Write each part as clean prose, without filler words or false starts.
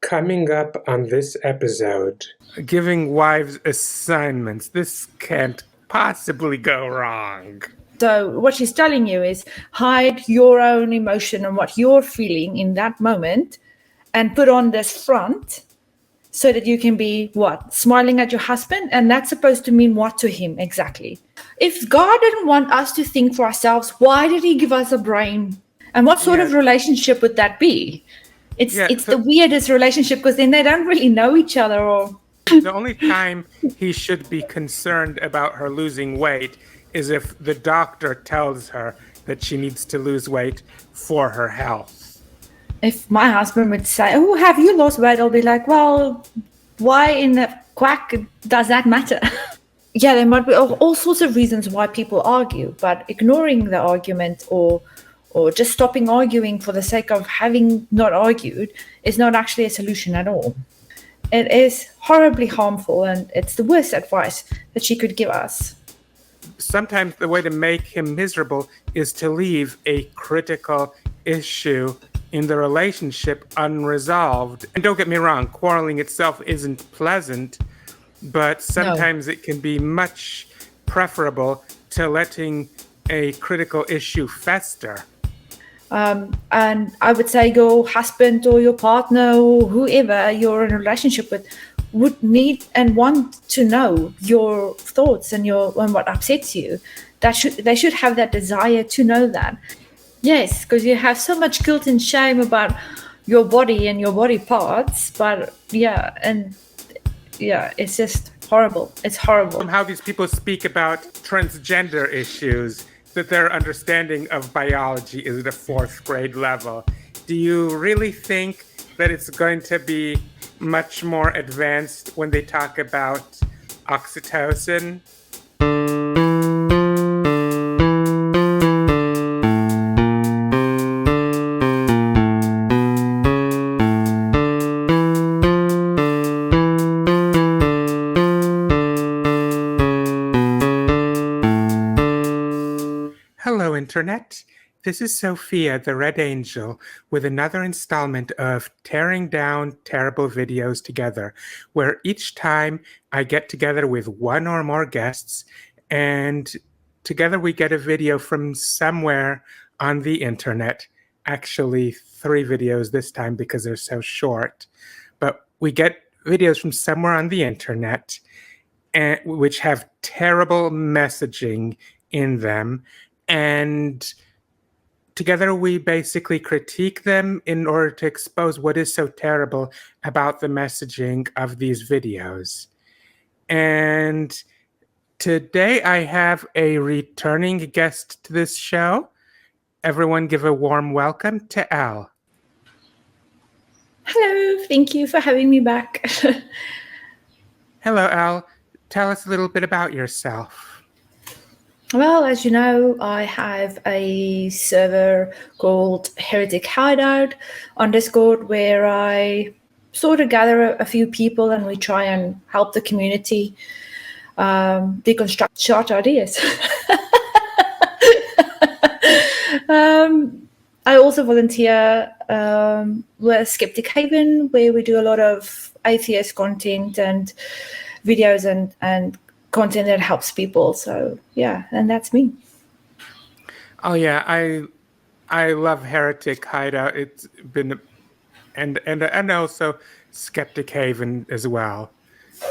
Coming up on this episode, giving wives assignments. This can't possibly go wrong. So what she's telling you is hide your own emotion and what you're feeling in that moment and put on this front so that you can be what? Smiling at your husband? And that's supposed to mean what to him exactly? If God didn't want us to think for ourselves, why did he give us a brain? And what sort of relationship would that be? It's the weirdest relationship because then they don't really know each other. Or the only time he should be concerned about her losing weight is if the doctor tells her that she needs to lose weight for her health. If my husband would say, "Oh, have you lost weight?" I'll be like, "Well, why in the quack does that matter?" Yeah, there might be all sorts of reasons why people argue, but ignoring the argument or just stopping arguing for the sake of having not argued is not actually a solution at all. It is horribly harmful, and it's the worst advice that she could give us. Sometimes the way to make him miserable is to leave a critical issue in the relationship unresolved. And don't get me wrong, quarreling itself isn't pleasant, but sometimes it can be much preferable to letting a critical issue fester. And I would say your husband or your partner or whoever you're in a relationship with would need and want to know your thoughts and what upsets you. They should have that desire to know that. Yes, because you have so much guilt and shame about your body and your body parts. But it's just horrible. It's horrible. How these people speak about transgender issues, that their understanding of biology is at a 4th grade level. Do you really think that it's going to be much more advanced when they talk about oxytocin? Hello, Internet. This is Sophia, the Red Angel, with another installment of Tearing Down Terrible Videos Together, where each time I get together with one or more guests, and together we get a video from somewhere on the internet. Actually, 3 videos this time because they're so short. But we get videos from somewhere on the internet, which have terrible messaging in them. And together we basically critique them in order to expose what is so terrible about the messaging of these videos. And today I have a returning guest to this show. Everyone give a warm welcome to Al. Hello, thank you for having me back. Hello, Al. Tell us a little bit about yourself. Well, as you know, I have a server called Heretic Hideout on Discord where I sort of gather a few people and we try and help the community deconstruct short ideas. I also volunteer with Skeptic Haven, where we do a lot of atheist content and videos and content that helps people. So yeah, and that's me. Oh yeah, I love Heretic Hideout. It's been and also Skeptic Haven as well.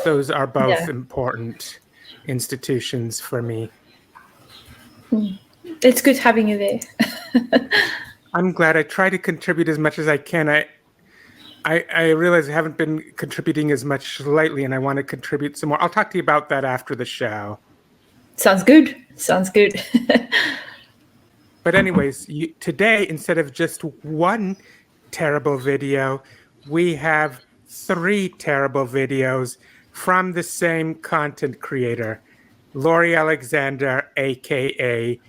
Those are both important institutions for me. It's good having you there. I'm glad. I try to contribute as much as I can. I realize I haven't been contributing as much lately, and I want to contribute some more. I'll talk to you about that after the show. Sounds good. Sounds good. But anyways, today, instead of just one terrible video, we have 3 terrible videos from the same content creator, Lori Alexander, a.k.a.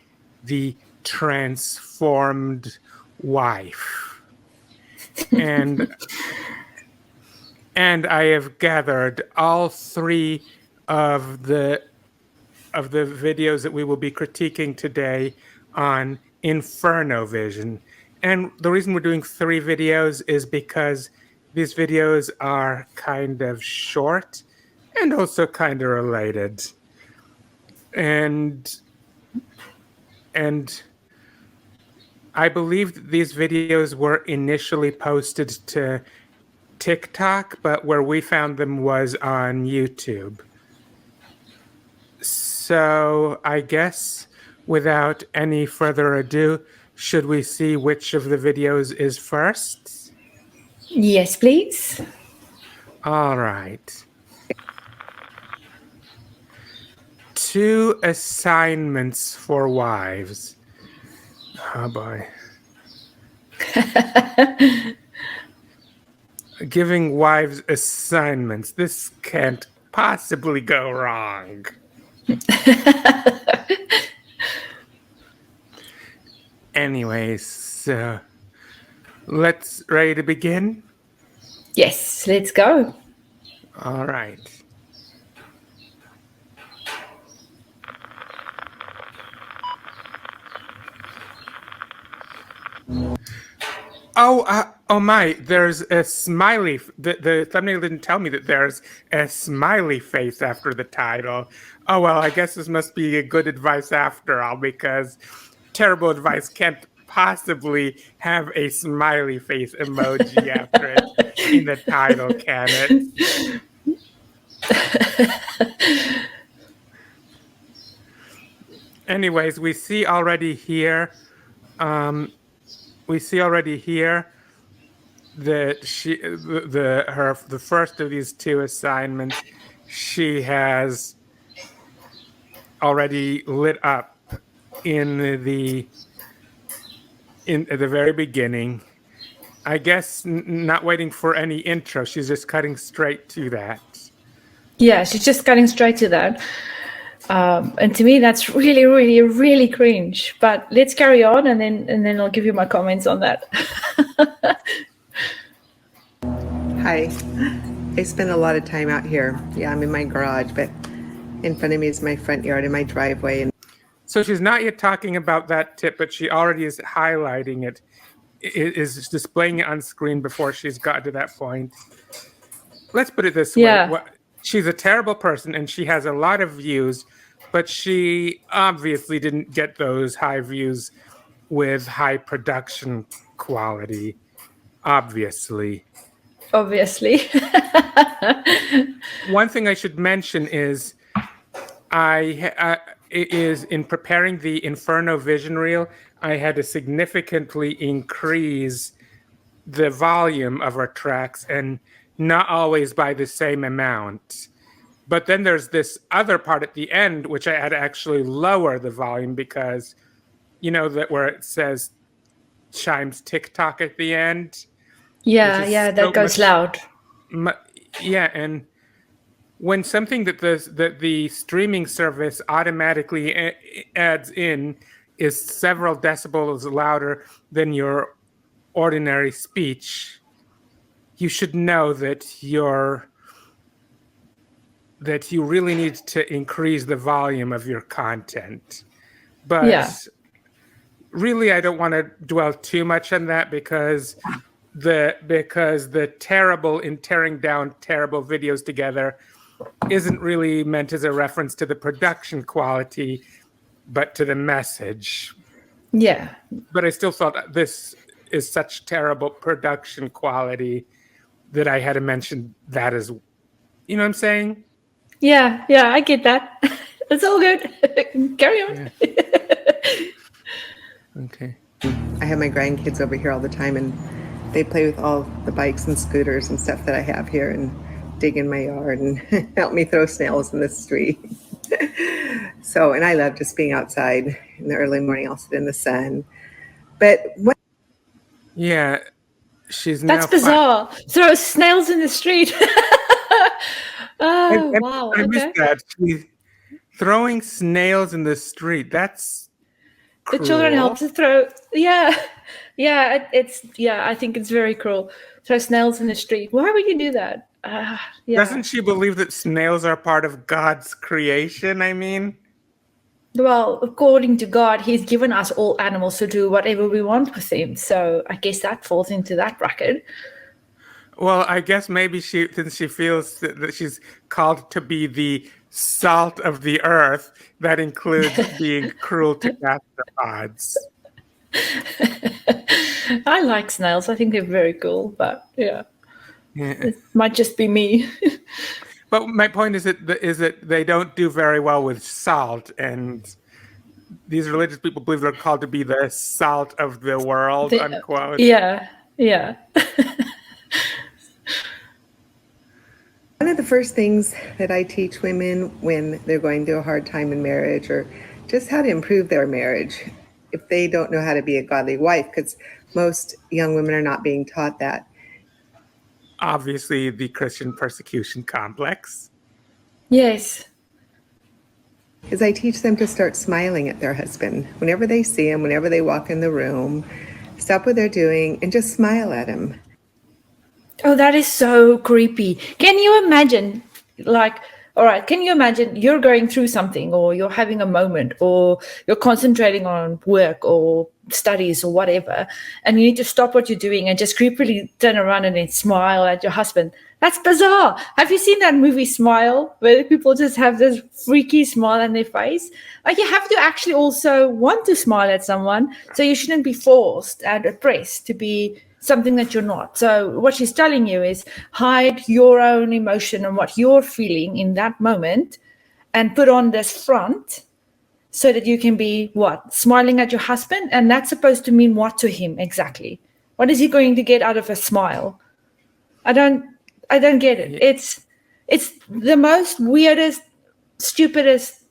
the Transformed Wife. And I have gathered all 3 of the videos that we will be critiquing today on Inferno Vision. And the reason we're doing 3 videos is because these videos are kind of short and also kind of related. And I believe these videos were initially posted to TikTok, but where we found them was on YouTube. So I guess without any further ado, should we see which of the videos is first? Yes, please. All right. 2 assignments for wives. Oh boy. Giving wives assignments. This can't possibly go wrong. Anyways, so let's ready to begin? Yes, let's go. All right. Oh my, there's a smiley. The thumbnail didn't tell me that there's a smiley face after the title. Oh well, I guess this must be a good advice after all, because terrible advice can't possibly have a smiley face emoji after it in the title, can it? Anyways, we see already here that the first of these 2 assignments, she has already lit up in the at the very beginning. I guess not waiting for any intro, she's just cutting straight to that. Yeah, she's just cutting straight to that. And to me, that's really, really, really cringe. But let's carry on, and then I'll give you my comments on that. Hi. I spend a lot of time out here. Yeah, I'm in my garage, but in front of me is my front yard and my driveway. And So she's not yet talking about that tip, but she already is highlighting it, is displaying it on screen before she's got to that point. Let's put it this Yeah. way. She's a terrible person and she has a lot of views, but she obviously didn't get those high views with high production quality. Obviously. One thing I should mention is in preparing the Inferno vision reel, I had to significantly increase the volume of our tracks, and not always by the same amount. But then there's this other part at the end, which I had to actually lower the volume because, you know, that where it says chimes TikTok at the end. Yeah, that goes loud. Yeah, and when something that the streaming service automatically adds in is several decibels louder than your ordinary speech, you should know that you really need to increase the volume of your content. But really, I don't want to dwell too much on that because the terrible in tearing down terrible videos together isn't really meant as a reference to the production quality, but to the message. Yeah. But I still thought this is such terrible production quality that I had to mention that as, you know what I'm saying? Yeah, I get that. It's all good. Carry on. Yeah. Okay. I have my grandkids over here all the time, and they play with all the bikes and scooters and stuff that I have here and dig in my yard and help me throw snails in the street. So, and I love just being outside in the early morning. I'll sit in the sun. But what? Yeah, she's That's bizarre. Throw snails in the street. Wow. I missed that. She's throwing snails in the street. That's cruel. The children help to throw. Yeah. I think it's very cruel. Throw snails in the street. Why would you do that? Yeah. Doesn't she believe that snails are part of God's creation? I mean, well, according to God, He's given us all animals to do whatever we want with them. So I guess that falls into that bracket. Well, I guess maybe since she feels that she's called to be the salt of the earth, that includes being cruel to gastropods. I like snails. I think they're very cool, but yeah, Yeah. it might just be me. But my point is that they don't do very well with salt, and these religious people believe they're called to be the salt of the world, unquote. Yeah, yeah. One of the first things that I teach women when they're going through a hard time in marriage, or just how to improve their marriage if they don't know how to be a godly wife, because most young women are not being taught that. Obviously, the Christian persecution complex. Yes. Is I teach them to start smiling at their husband. Whenever they see him, whenever they walk in the room, stop what they're doing and just smile at him. Oh, that is so creepy. Can you imagine, all right, can you imagine you're going through something, or you're having a moment, or you're concentrating on work or studies or whatever, and you need to stop what you're doing and just creepily turn around and then smile at your husband? That's bizarre. Have you seen that movie Smile, where people just have this freaky smile on their face? Like, you have to actually also want to smile at someone, so you shouldn't be forced and oppressed to be something that you're not. So what she's telling you is hide your own emotion and what you're feeling in that moment, and put on this front so that you can be what? Smiling at your husband? And that's supposed to mean what to him exactly? What is he going to get out of a smile? I don't get it. It's the most weirdest, stupidest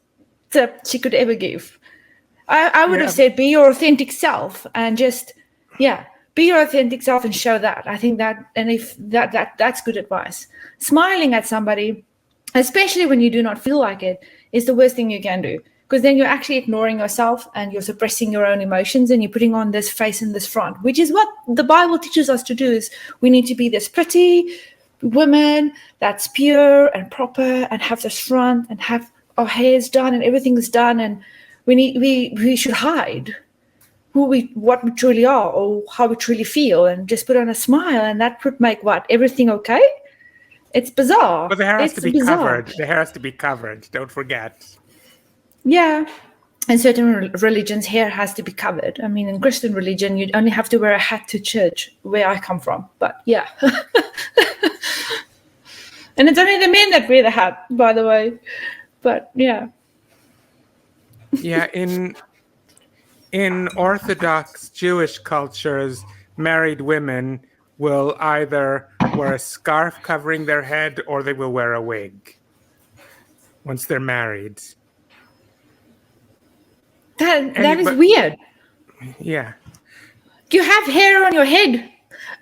tip she could ever give. I would have said, be your authentic self, and just, be your authentic self and show that. I think that, and if that's good advice. Smiling at somebody, especially when you do not feel like it, is the worst thing you can do, because then you're actually ignoring yourself and you're suppressing your own emotions, and you're putting on this face and this front, which is what the Bible teaches us to do. Is we need to be this pretty woman that's pure and proper, and have this front, and have our hair's done and everything's done, and we should hide what we truly are or how we truly feel, and just put on a smile, and that would make everything okay. It's bizarre. But the hair has to be covered. The hair has to be covered. Don't forget. Yeah. In certain religions, hair has to be covered. I mean, in Christian religion, you'd only have to wear a hat to church, where I come from. But yeah. And it's only the men that wear the hat, by the way. But yeah. Yeah, in Orthodox Jewish cultures, married women will either wear a scarf covering their head, or they will wear a wig once they're married. That is weird. Yeah. You have hair on your head.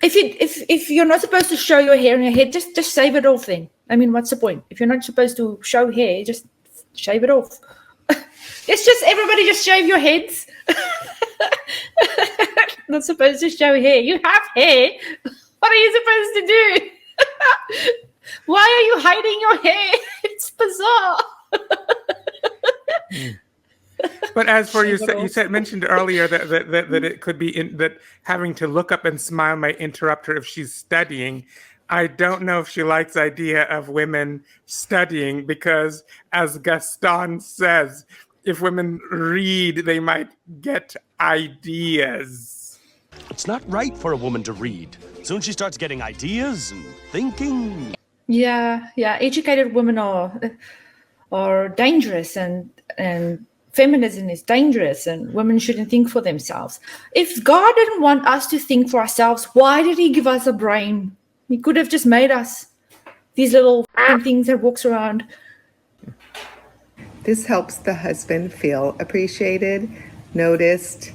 If you're not supposed to show your hair on your head, just shave it off then. I mean, what's the point? If you're not supposed to show hair, just shave it off. It's just everybody just shave your heads. Not supposed to show hair. You have hair. What are you supposed to do? Why are you hiding your hair? It's bizarre. But as for you mentioned earlier that it could be that having to look up and smile might interrupt her if she's studying. I don't know if she likes the idea of women studying, because, as Gaston says, if women read, they might get ideas. It's not right for a woman to read. Soon she starts getting ideas and thinking. Yeah. Educated women are dangerous, and feminism is dangerous, and women shouldn't think for themselves. If God didn't want us to think for ourselves, why did he give us a brain? He could have just made us these little things that walks around. This helps the husband feel appreciated, noticed,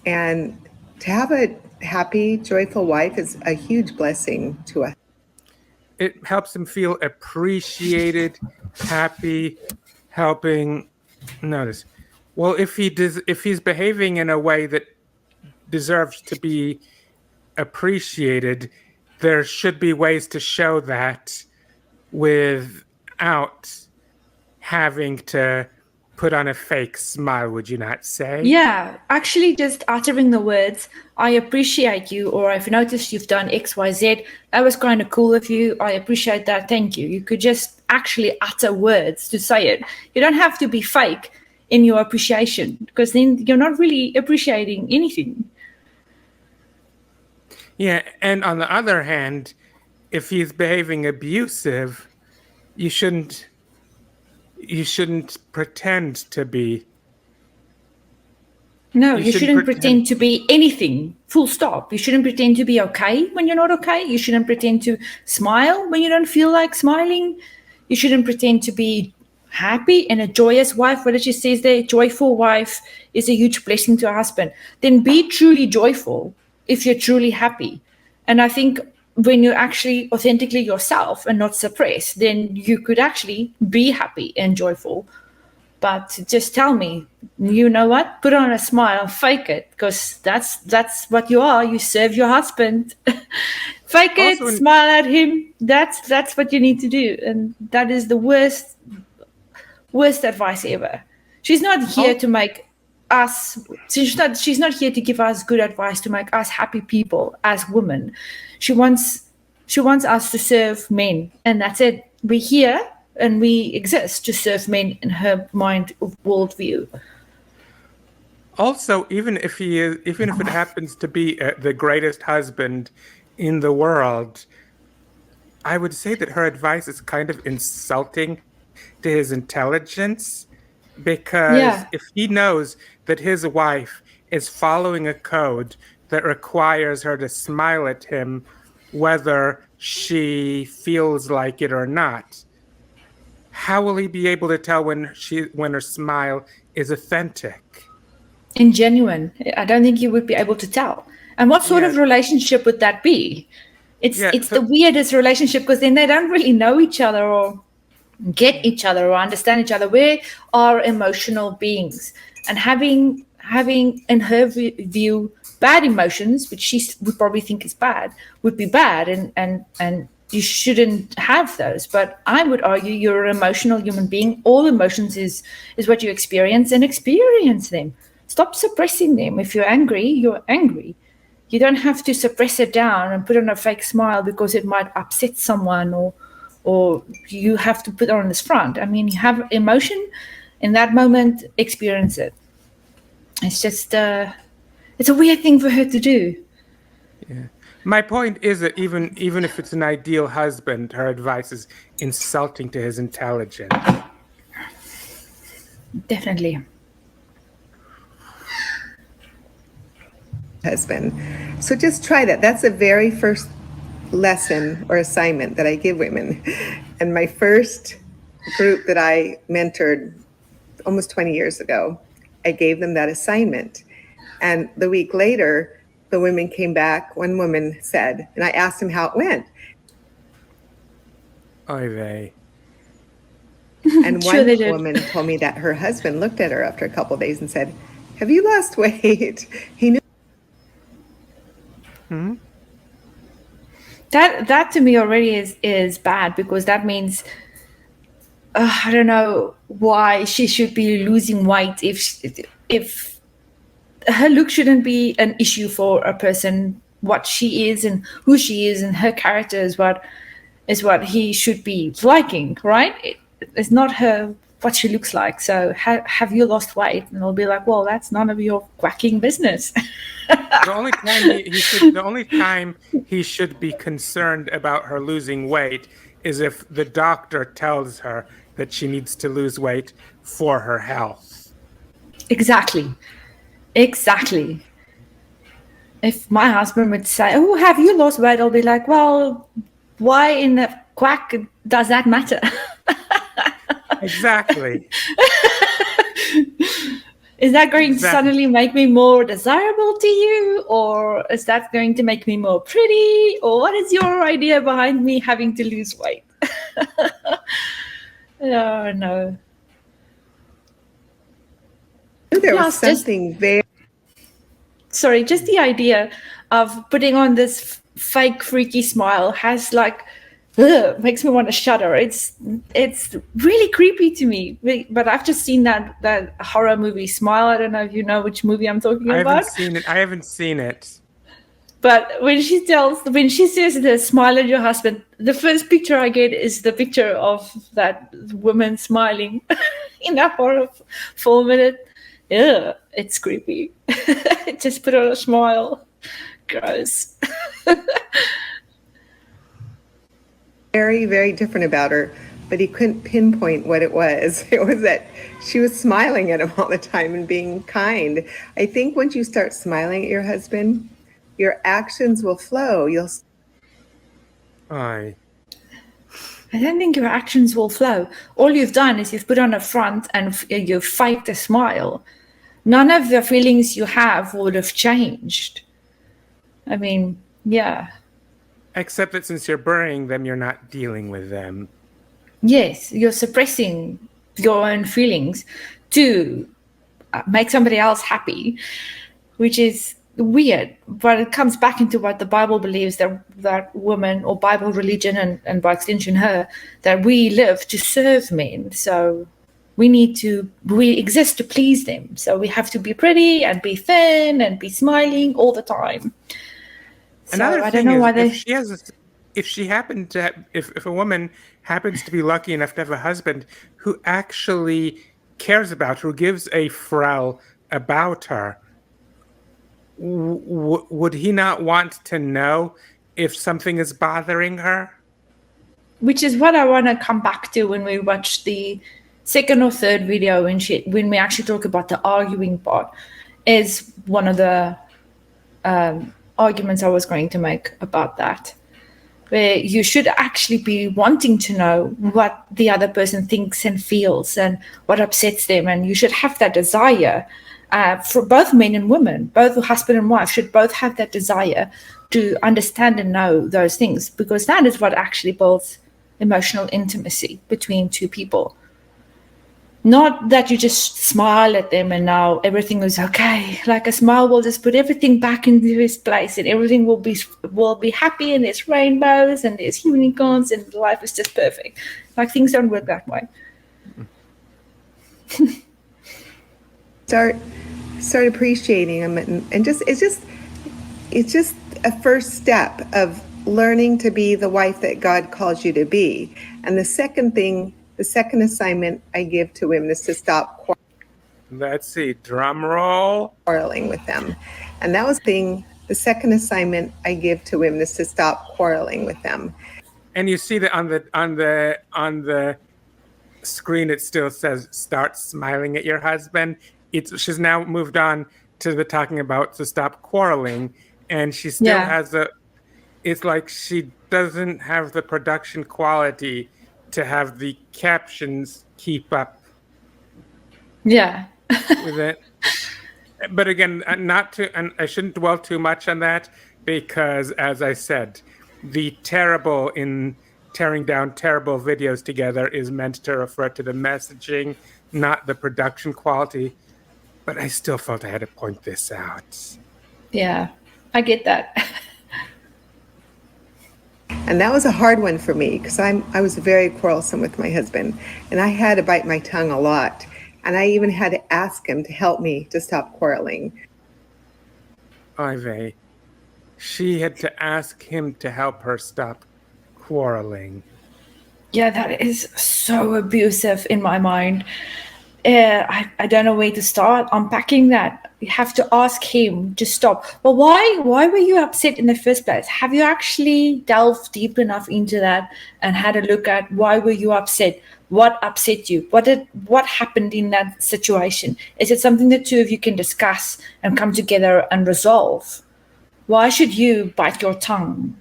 and to have a happy, joyful wife is a huge blessing to us. It helps him feel appreciated, happy, helping. Notice. Well, if he's behaving in a way that deserves to be appreciated, there should be ways to show that without having to put on a fake smile, would you not say? Yeah, actually just uttering the words, I appreciate you, or I've noticed you've done X, Y, Z. That was kind of cool of you. I appreciate that. Thank you. You could just actually utter words to say it. You don't have to be fake in your appreciation, because then you're not really appreciating anything. Yeah, and on the other hand, if he's behaving abusive, you shouldn't pretend to be. No, you shouldn't pretend to be anything, full stop. You shouldn't pretend to be okay when you're not okay. You shouldn't pretend to smile when you don't feel like smiling. You shouldn't pretend to be happy and a joyous wife. What did she say there? Joyful wife is a huge blessing to a husband. Then be truly joyful if you're truly happy. And I think when you're actually authentically yourself and not suppressed, then you could actually be happy and joyful. But just tell me, you know what? Put on a smile, fake it, because that's what you are. You serve your husband. Fake it, smile at him. That's what you need to do, and that is the worst advice ever. She's not here to make us. She's not here to give us good advice to make us happy people as women. She wants us to serve men, and that's it. We're here. And we exist to serve men in her mind of worldview. Also, even if it happens to be the greatest husband in the world, I would say that her advice is kind of insulting to his intelligence, because if he knows that his wife is following a code that requires her to smile at him, whether she feels like it or not, how will he be able to tell when her smile is authentic and genuine? I don't think he would be able to tell. And what sort of relationship would that be? It's the weirdest relationship, because then they don't really know each other or get each other or understand each other. We are emotional beings, and having in her view bad emotions, which she would probably think is bad, would be bad, and you shouldn't have those. But I would argue you're an emotional human being. All emotions is what you experience, and experience them. Stop suppressing them. If you're angry, you're angry. You don't have to suppress it down and put on a fake smile because it might upset someone, or you have to put on this front. I mean, you have emotion in that moment, experience it. It's just it's a weird thing for her to do. Yeah. My point is that even if it's an ideal husband, her advice is insulting to his intelligence. Definitely. Husband. So just try that. That's the very first lesson or assignment that I give women. And my first group that I mentored almost 20 years ago, I gave them that assignment. And the week later, the women came back. One woman said, and I asked them how it went. Oy vey. And one woman told me that her husband looked at her after a couple of days and said, "Have you lost weight?" He knew. That to me already is bad, because that means I don't know why she should be losing weight if her look shouldn't be an issue for a person. What she is and who she is and her character is what he should be liking, right? It's not her what she looks like. So have you lost weight? And they'll be like, well, that's none of your quacking business. The only time he should be concerned about her losing weight is if the doctor tells her that she needs to lose weight for her health. Exactly. If my husband would say, "Oh, have you lost weight?" I'll be like, "Well, why in the quack does that matter?" Exactly. Is that going to suddenly make me more desirable to you? Or is that going to make me more pretty? Or what is your idea behind me having to lose weight? Oh, no. There was something very... Sorry, just the idea of putting on this fake freaky smile has like makes me want to shudder. It's really creepy to me. But I've just seen that horror movie Smile. I don't know if you know which movie I'm talking I about. haven't seen it. But when she says the smile at your husband, the first picture I get is the picture of that woman smiling in a horror film, and it's creepy. Just put on a smile. Gross. Very, very different about her, but he couldn't pinpoint what it was. It was that she was smiling at him all the time and being kind. I think once you start smiling at your husband, your actions will flow. Aye. I don't think your actions will flow. All you've done is you've put on a front and you faked a smile. None of the feelings you have would have changed. I mean, yeah. Except that since you're burying them, you're not dealing with them. Yes, you're suppressing your own feelings to make somebody else happy, which is weird. But it comes back into what the Bible believes, that woman, or Bible religion, and by extension her, that we live to serve men. So we exist to please them. So we have to be pretty and be thin and be smiling all the time. So Another I thing don't know why is, if a woman happens to be lucky enough to have a husband who actually cares about her, who gives a frau about her, would he not want to know if something is bothering her? Which is what I want to come back to when we watch the second or third video, when we actually talk about the arguing part, is one of the arguments I was going to make about that, where you should actually be wanting to know what the other person thinks and feels and what upsets them, and you should have that desire. For both men and women, both husband and wife should both have that desire to understand and know those things, because that is what actually builds emotional intimacy between two people. Not that you just smile at them and now everything is okay. Like a smile will just put everything back into its place, and everything will be happy, and there's rainbows and there's unicorns and life is just perfect. Like, things don't work that way. Start appreciating them, and it's just a first step of learning to be the wife that God calls you to be. And the second assignment I give to women is to stop Let's see, drum roll. quarreling with them. And that was the second assignment I give to women is to stop quarreling with them. And you see that on the screen, it still says "Start smiling at your husband." She's now moved on to the talking about to stop quarreling, and she still has it's like she doesn't have the production quality to have the captions keep up. Yeah. With it. But again, and I shouldn't dwell too much on that, because as I said, the terrible in tearing down terrible videos together is meant to refer to the messaging, not the production quality. But I still felt I had to point this out. Yeah, I get that. And that was a hard one for me, because I was very quarrelsome with my husband, and I had to bite my tongue a lot. And I even had to ask him to help me to stop quarreling. Ivy, she had to ask him to help her stop quarreling. Yeah, that is so abusive in my mind. I don't know where to start unpacking that. You have to ask him to stop. Well, why were you upset in the first place? Have you actually delved deep enough into that and had a look at why were you upset? What upset you? What happened in that situation? Is it something the two of you can discuss and come together and resolve? Why should you bite your tongue?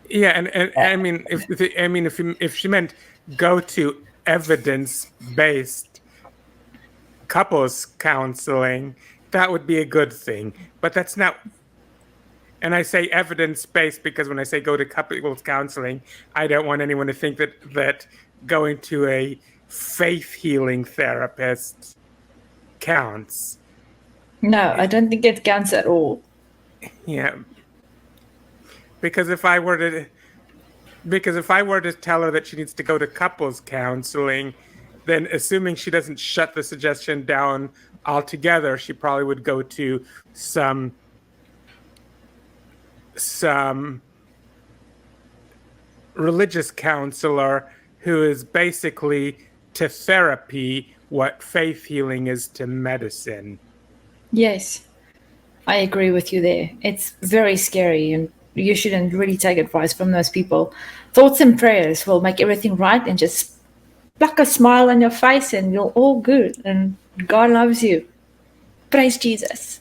Yeah, and I mean, if she meant go to evidence-based couples counseling, that would be a good thing. But that's not. And I say evidence-based because when I say go to couples counseling, I don't want anyone to think that going to a faith healing therapist counts. No, I don't think it counts at all. Yeah. Because if I were to Because if I were to tell her that she needs to go to couples counseling, then assuming she doesn't shut the suggestion down altogether, she probably would go to some religious counselor who is basically to therapy what faith healing is to medicine. Yes, I agree with you there. It's very scary, and you shouldn't really take advice from those people. Thoughts and prayers will make everything right, and just pluck a smile on your face, and you're all good. And God loves you. Praise Jesus.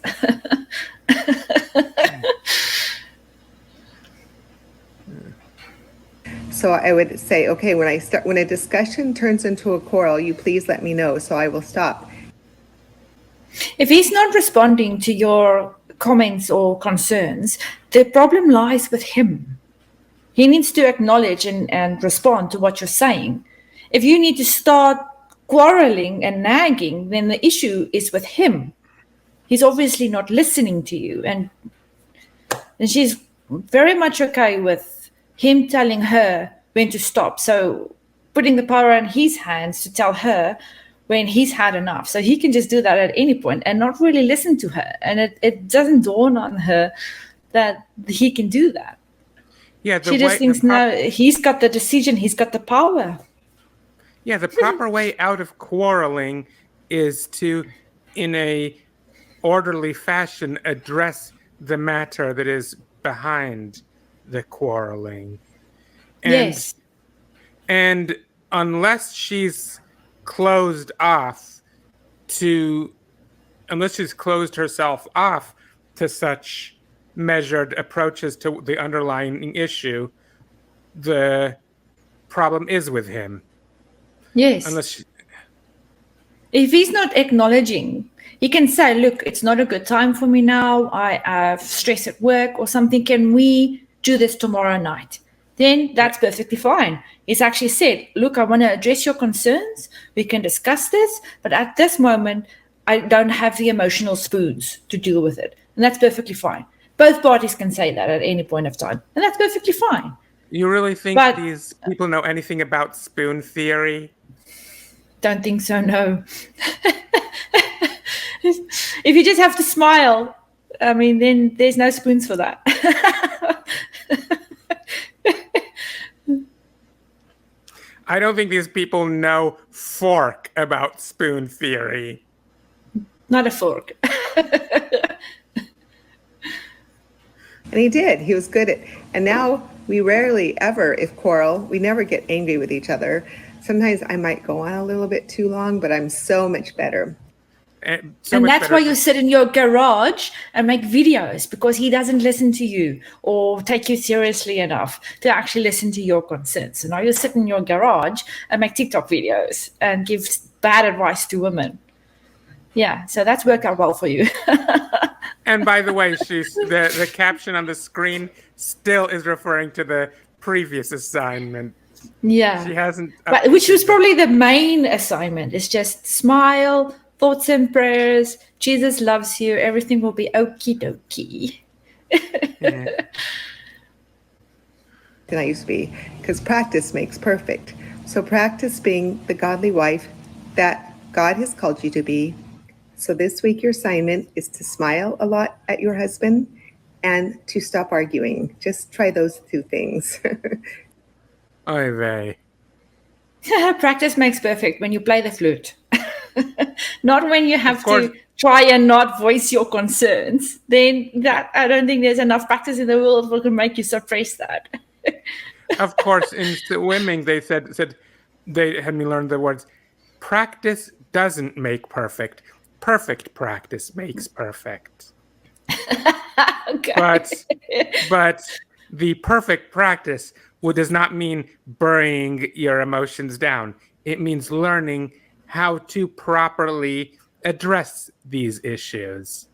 So I would say, okay, when a discussion turns into a quarrel, you please let me know so I will stop. If he's not responding to your comments or concerns, the problem lies with him. He needs to acknowledge and respond to what you're saying. If you need to start quarreling and nagging, then the issue is with him. He's obviously not listening to you. And she's very much okay with him telling her when to stop. So putting the power in his hands to tell her when he's had enough. So he can just do that at any point and not really listen to her. And it doesn't dawn on her that he can do that. Yeah, she just thinks, no, he's got the decision, he's got the power. Yeah, the proper way out of quarreling is to, in a orderly fashion, address the matter that is behind the quarreling. And, yes. And unless she's closed herself off to such measured approaches to the underlying issue, the problem is with him. Yes. If he's not acknowledging, he can say, look, it's not a good time for me now. I have stress at work or something. Can we do this tomorrow night? Then that's perfectly fine. He's actually said, look, I want to address your concerns. We can discuss this. But at this moment, I don't have the emotional spoons to deal with it. And that's perfectly fine. Both parties can say that at any point of time. And that's perfectly fine. You really think these people know anything about spoon theory? Don't think so, no. If you just have to smile, I mean, then there's no spoons for that. I don't think these people know fork about spoon theory. Not a fork. And he did. He was good at, and now we rarely ever, if quarrel, we never get angry with each other. Sometimes I might go on a little bit too long, but I'm so much better. And that's why you sit in your garage and make videos, because he doesn't listen to you or take you seriously enough to actually listen to your concerns. So now you sit in your garage and make TikTok videos and give bad advice to women. Yeah, so that's worked out well for you. And by the way, the caption on the screen still is referring to the previous assignment. Yeah. She hasn't. Which was probably the main assignment. It's just smile, thoughts and prayers. Jesus loves you. Everything will be okie dokie. Yeah. Than I used to be, because practice makes perfect. So practice being the godly wife that God has called you to be. So this week your assignment is to smile a lot at your husband and to stop arguing. Just try those two things. Oy vey. Practice makes perfect when you play the flute. Not when you have to try and not voice your concerns. Then that I don't think there's enough practice in the world that can make you suppress that. Of course, in swimming, they said they had me learn the words, practice doesn't make perfect. Perfect practice makes perfect. Okay. But the perfect practice does not mean burying your emotions down. It means learning how to properly address these issues.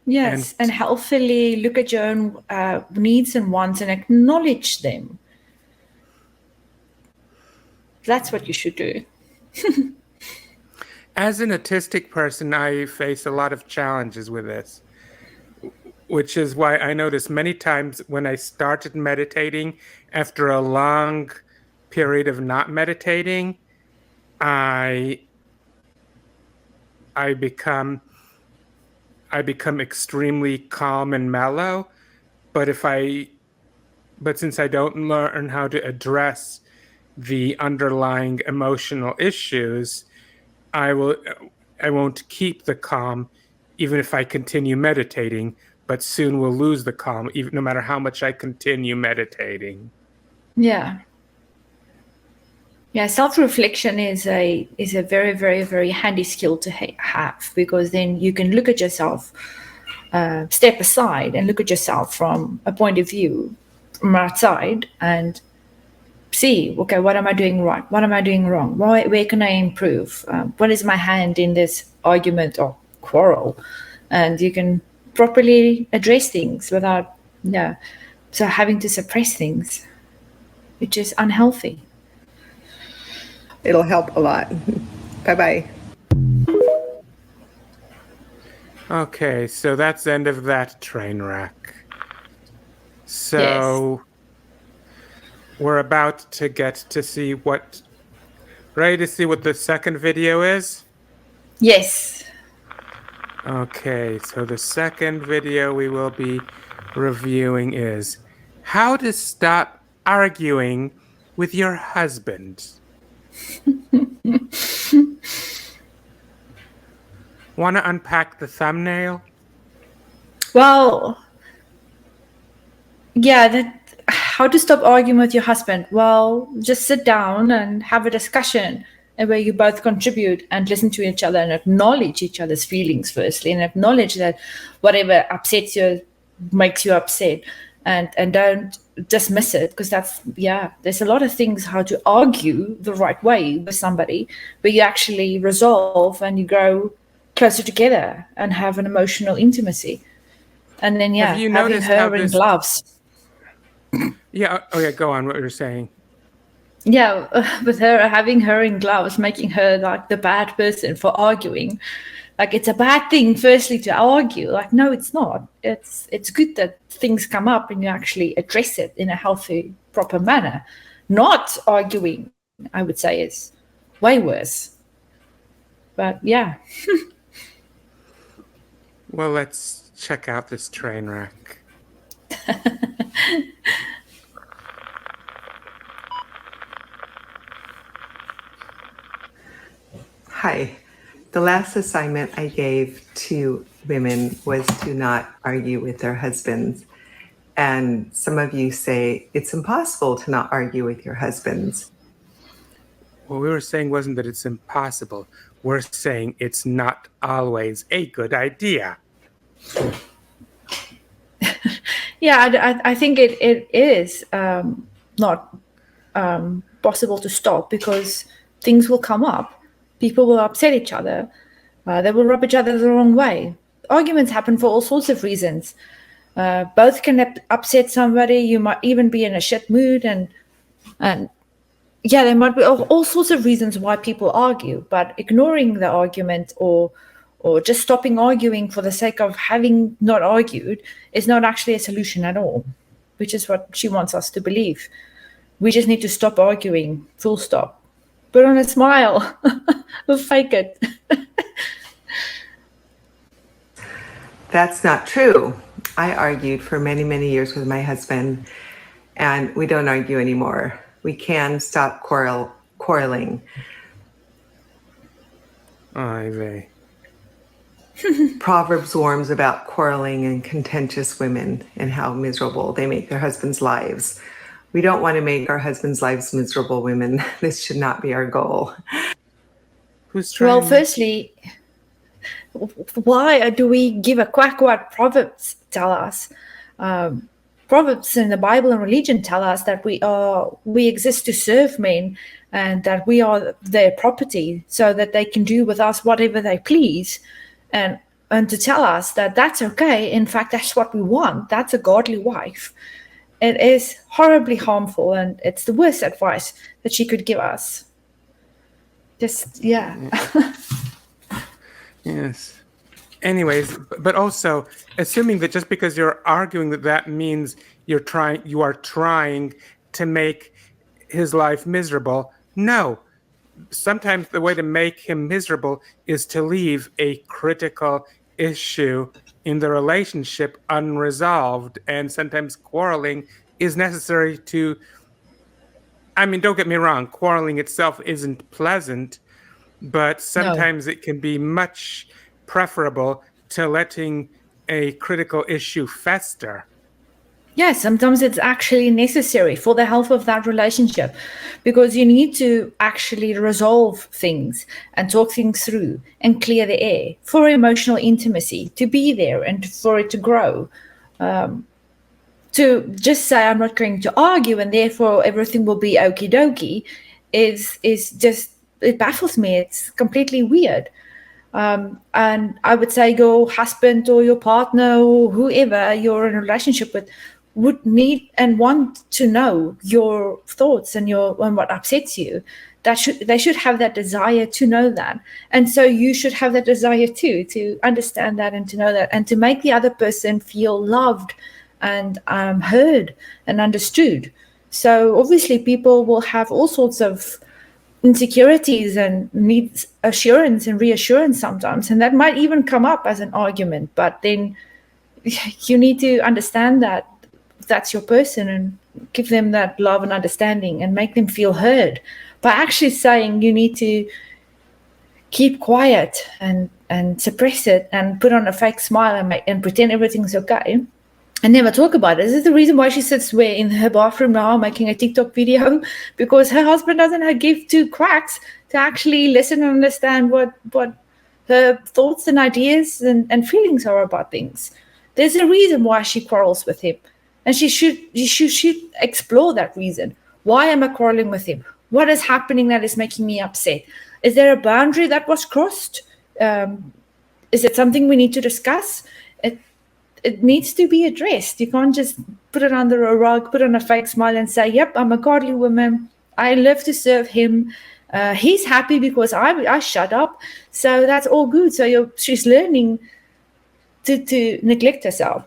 Yes, and healthily look at your own needs and wants and acknowledge them. That's what you should do. As an autistic person, I face a lot of challenges with this. which is why I noticed many times when I started meditating after a long period of not meditating, I become extremely calm and mellow. But since I don't learn how to address the underlying emotional issues, I won't keep the calm even if I continue meditating, but soon will lose the calm even no matter how much I continue meditating. Yeah. Yeah, self-reflection is a very, very, very handy skill to have, because then you can look at yourself, step aside and look at yourself from a point of view from outside and see, okay, what am I doing right? What am I doing wrong? Where can I improve? What is my hand in this argument or quarrel? And you can properly address things without, so having to suppress things, which is unhealthy. It'll help a lot. Bye-bye. Okay, so that's the end of that train wreck. So we're about to get to see ready to see what the second video is? Yes. Okay, so the second video we will be reviewing is how to stop arguing with your husband. Want to unpack the thumbnail? Well, yeah, how to stop arguing with your husband? Well, just sit down and have a discussion where you both contribute and listen to each other and acknowledge each other's feelings firstly, and acknowledge that whatever upsets you makes you upset, and don't dismiss it, because there's a lot of things how to argue the right way with somebody, but you actually resolve and you grow closer together and have an emotional intimacy. And then having her in gloves. Yeah. Oh yeah. Go on. What you're saying. Yeah, with having her in gloves, making her like the bad person for arguing. Like, it's a bad thing, firstly, to argue. Like, no, it's not. It's good that things come up and you actually address it in a healthy, proper manner. Not arguing, I would say, is way worse. But yeah. Well, let's check out this train wreck. Hi. The last assignment I gave to women was to not argue with their husbands. And some of you say it's impossible to not argue with your husbands. What we were saying wasn't that it's impossible. We're saying it's not always a good idea. Yeah, I think it is not possible to stop, because things will come up. People will upset each other. They will rub each other the wrong way. Arguments happen for all sorts of reasons. Both can upset somebody. You might even be in a shit mood, and there might be all sorts of reasons why people argue. But ignoring the argument or just stopping arguing for the sake of having not argued is not actually a solution at all, which is what she wants us to believe. We just need to stop arguing, full stop. Put on a smile. We'll fake it. That's not true. I argued for many, many years with my husband, and we don't argue anymore. We can stop quarreling. Ay vey. Proverbs warns about quarreling and contentious women and how miserable they make their husbands' lives. We don't want to make our husbands' lives miserable, women. This should not be our goal. Who's trying? Well, firstly, why do we give a quack what Proverbs tell us? Proverbs in the Bible and religion tell us that we exist to serve men, and that we are their property, so that they can do with us whatever they please, and to tell us that that's okay. In fact, that's what we want. That's a godly wife. It is horribly harmful, and it's the worst advice that she could give us. Just, Yes. anyways, but also assuming that just because you're arguing that means you are trying to make his life miserable. No. Sometimes the way to make him miserable is to leave a critical issue in the relationship unresolved, and sometimes quarreling is necessary to, I mean, don't get me wrong, quarreling itself isn't pleasant, but No. sometimes it can be much preferable to letting a critical issue fester. Yeah, sometimes it's actually necessary for the health of that relationship, because you need to actually resolve things and talk things through and clear the air for emotional intimacy, to be there and for it to grow. To just say I'm not going to argue and therefore everything will be okie dokie is just, it baffles me. It's completely weird. And I would say your husband or your partner or whoever you're in a relationship with would need and want to know your thoughts and what upsets you. They should have that desire to know that, and so you should have that desire too, to understand that and to know that and to make the other person feel loved and heard and understood. So obviously people will have all sorts of insecurities and needs assurance and reassurance sometimes, and that might even come up as an argument, but then you need to understand that that's your person and give them that love and understanding and make them feel heard by actually saying you need to keep quiet and suppress it and put on a fake smile and pretend everything's okay and never talk about it. This is the reason why she sits in her bathroom now making a TikTok video, because her husband doesn't give two cracks to actually listen and understand what her thoughts and ideas and feelings are about things. There's a reason why she quarrels with him, and she should explore that reason. Why am I quarreling with him? What is happening that is making me upset? Is there a boundary that was crossed? Is it something we need to discuss? It needs to be addressed. You can't just put it under a rug, put on a fake smile and say, yep, I'm a godly woman. I live to serve him. He's happy because I shut up. So that's all good. So she's learning to neglect herself.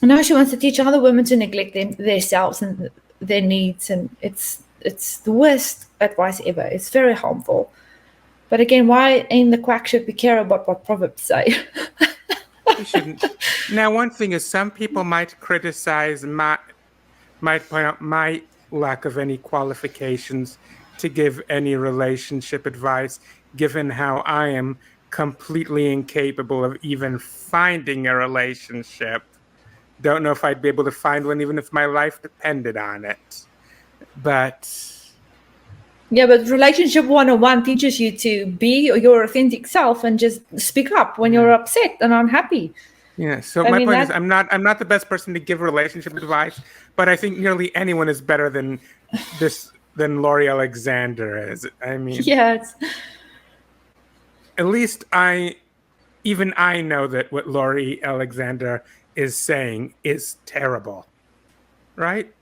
And now she wants to teach other women to neglect themselves and their needs. And it's the worst advice ever. It's very harmful. But again, why in the quack should we care about what Proverbs say? We shouldn't. Now, one thing is, some people might criticize might point out my lack of any qualifications to give any relationship advice, given how I am completely incapable of even finding a relationship. Don't know if I'd be able to find one even if my life depended on it. But yeah, but relationship 101 teaches you to be your authentic self and just speak up when you're upset and unhappy. Yeah, so my point is I'm not the best person to give relationship advice, but I think nearly anyone is better than Laurie Alexander is. I mean, yes. At least I know that what Laurie Alexander is saying is terrible. Right?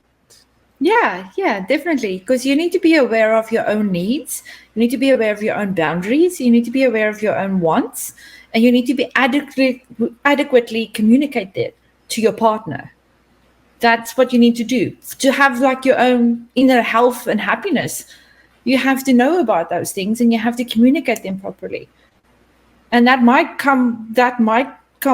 Yeah, definitely. Because you need to be aware of your own needs. You need to be aware of your own boundaries. You need to be aware of your own wants. And you need to be adequately communicate that to your partner. That's what you need to do. To have like your own inner health and happiness, you have to know about those things and you have to communicate them properly. And that might come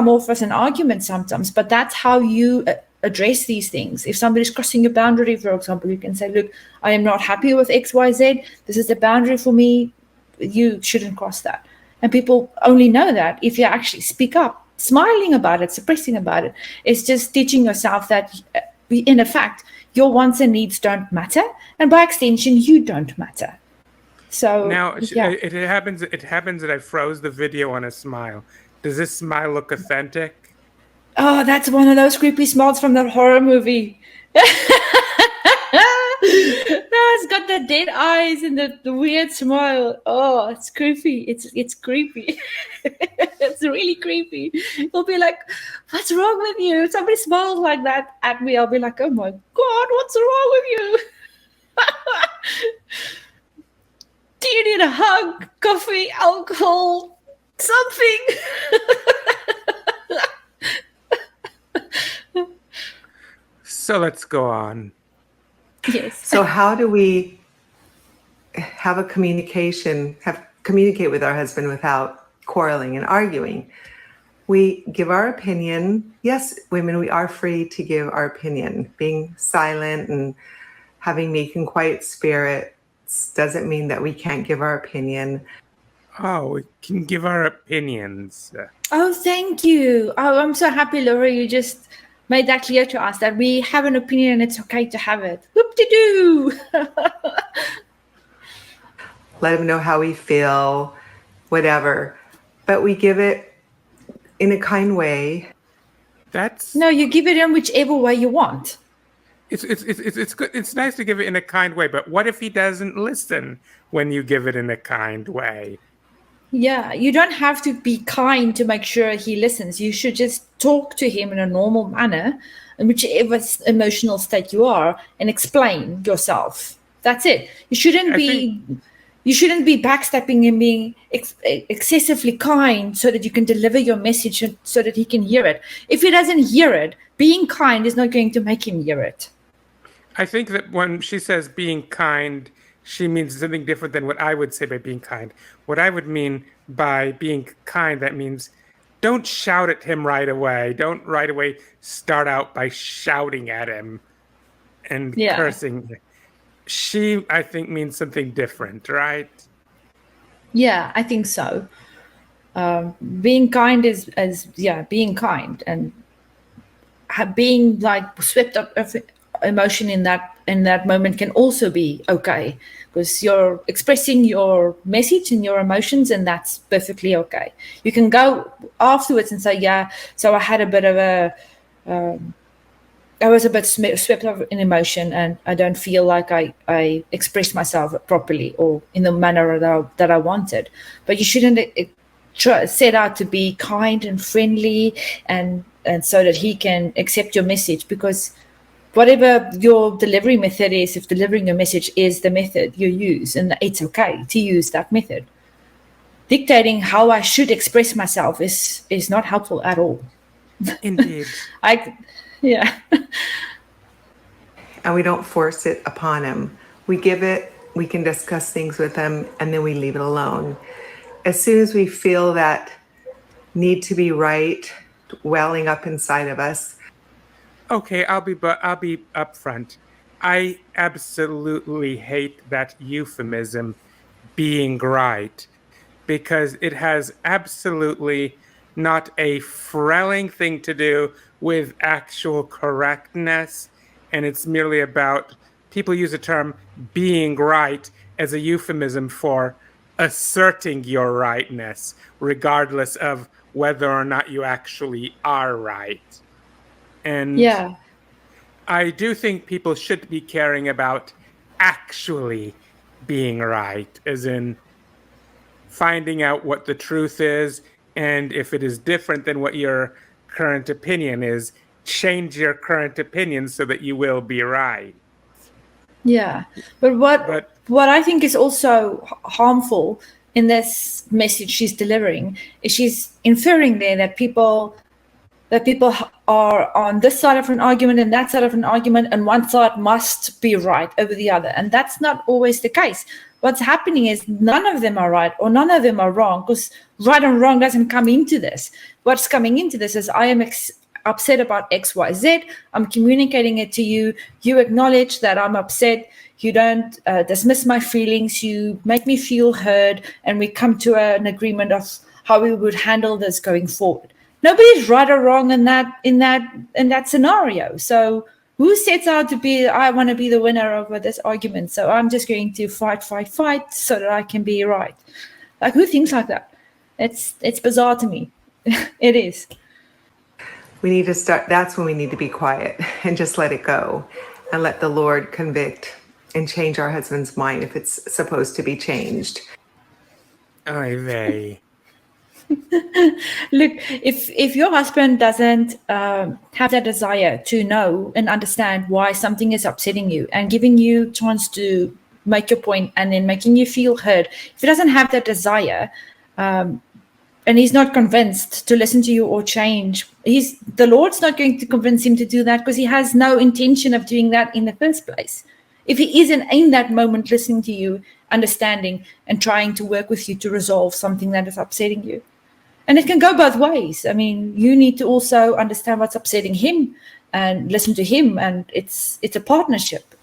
off as an argument sometimes, but that's how you address these things. If somebody's crossing your boundary, for example, you can say, look, I am not happy with XYZ. This is a boundary for me. You shouldn't cross that. And people only know that if you actually speak up, smiling about it, suppressing about it. It's just teaching yourself that, in effect, your wants and needs don't matter. And by extension, you don't matter. So now it happens that I froze the video on a smile. Does this smile look authentic? Oh, that's one of those creepy smiles from that horror movie. It's got the dead eyes and the weird smile. Oh, it's creepy. It's creepy. It's really creepy. You'll be like, what's wrong with you? If somebody smiles like that at me, I'll be like, oh my God, what's wrong with you? Do you need a hug, coffee, alcohol, something? So let's go on. Yes. So how do we have communicate with our husband without quarreling and arguing? We give our opinion. Yes, women, we are free to give our opinion. Being silent and having meek and quiet spirits doesn't mean that we can't give our opinion. Oh, we can give our opinions. Oh, thank you. Oh, I'm so happy, Laura. You just made that clear to us that we have an opinion and it's okay to have it. Whoop-de-doo. Let him know how we feel, whatever. But we give it in a kind way. That's No, you give it in whichever way you want. it's good. It's nice to give it in a kind way, but what if he doesn't listen when you give it in a kind way? Yeah, you don't have to be kind to make sure he listens. You should just talk to him in a normal manner, in whichever emotional state you are, and explain yourself. That's it. You shouldn't be backstepping and being excessively kind so that you can deliver your message so that he can hear it. If he doesn't hear it, being kind is not going to make him hear it. I think that when she says being kind, she means something different than what I would say by being kind. What I would mean by being kind, that means don't shout at him right away. Don't right away start out by shouting at him and cursing. She, I think, means something different, right? Yeah, I think so. Being kind is being kind, and being like swept up of emotion in that moment can also be okay, because you're expressing your message and your emotions, and that's perfectly okay. You can go afterwards and say, yeah, so I had a bit of I was a bit swept up in emotion, and I don't feel like I expressed myself properly or in the manner that I wanted. But you shouldn't set out to be kind and friendly and so that he can accept your message, because whatever your delivery method is, if delivering your message is the method you use, and it's okay to use that method. Dictating how I should express myself is not helpful at all. Indeed. Yeah. And we don't force it upon him. We give it, we can discuss things with him, and then we leave it alone. As soon as we feel that need to be right welling up inside of us. Okay, I'll be upfront. I absolutely hate that euphemism, being right, because it has absolutely not a frelling thing to do with actual correctness. And it's merely about, people use the term being right as a euphemism for asserting your rightness, regardless of whether or not you actually are right. And yeah. I do think people should be caring about actually being right, as in finding out what the truth is, and if it is different than what your current opinion is, change your current opinion so that you will be right. Yeah, but what I think is also harmful in this message she's delivering is she's inferring there that people are on this side of an argument and that side of an argument, and one side must be right over the other, and that's not always the case. What's happening is none of them are right or none of them are wrong, because right and wrong doesn't come into this. What's coming into this is I am upset about XYZ. I'm communicating it to you. You acknowledge that I'm upset. You don't dismiss my feelings. You make me feel heard, and we come to an agreement of how we would handle this going forward. Nobody's right or wrong in that scenario. So who sets out to be, I want to be the winner over this argument, so I'm just going to fight so that I can be right? Like, who thinks like that? It's bizarre to me. It is. We need to start, that's when we need to be quiet and just let it go and let the Lord convict and change our husband's mind if it's supposed to be changed. Oy vey. Look, if your husband doesn't have that desire to know and understand why something is upsetting you and giving you chance to make your point and then making you feel heard, if he doesn't have that desire, and he's not convinced to listen to you or change, the Lord's not going to convince him to do that, because he has no intention of doing that in the first place. If he isn't in that moment listening to you, understanding, and trying to work with you to resolve something that is upsetting you. And it can go both ways. I mean, you need to also understand what's upsetting him and listen to him. And it's a partnership.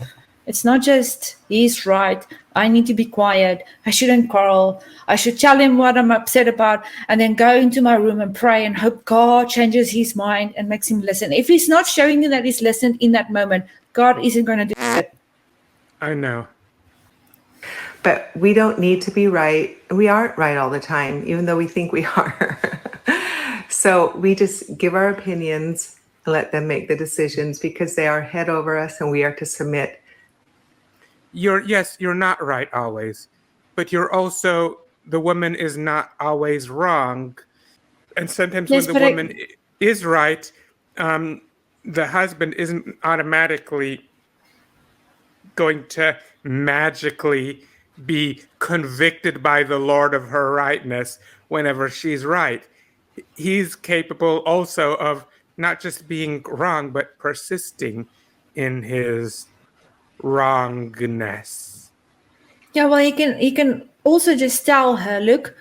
It's not just he's right, I need to be quiet, I shouldn't quarrel, I should tell him what I'm upset about, and then go into my room and pray and hope God changes his mind and makes him listen. If he's not showing you that he's listened in that moment, God isn't going to do it. I know. But we don't need to be right. We aren't right all the time, even though we think we are. So we just give our opinions and let them make the decisions, because they are head over us and we are to submit. You're not right always, but you're also, the woman is not always wrong. And sometimes when the woman is right, the husband isn't automatically going to magically be convicted by the Lord of her rightness whenever she's right. He's capable also of not just being wrong, but persisting in his wrongness. Yeah, well, he can also just tell her, look,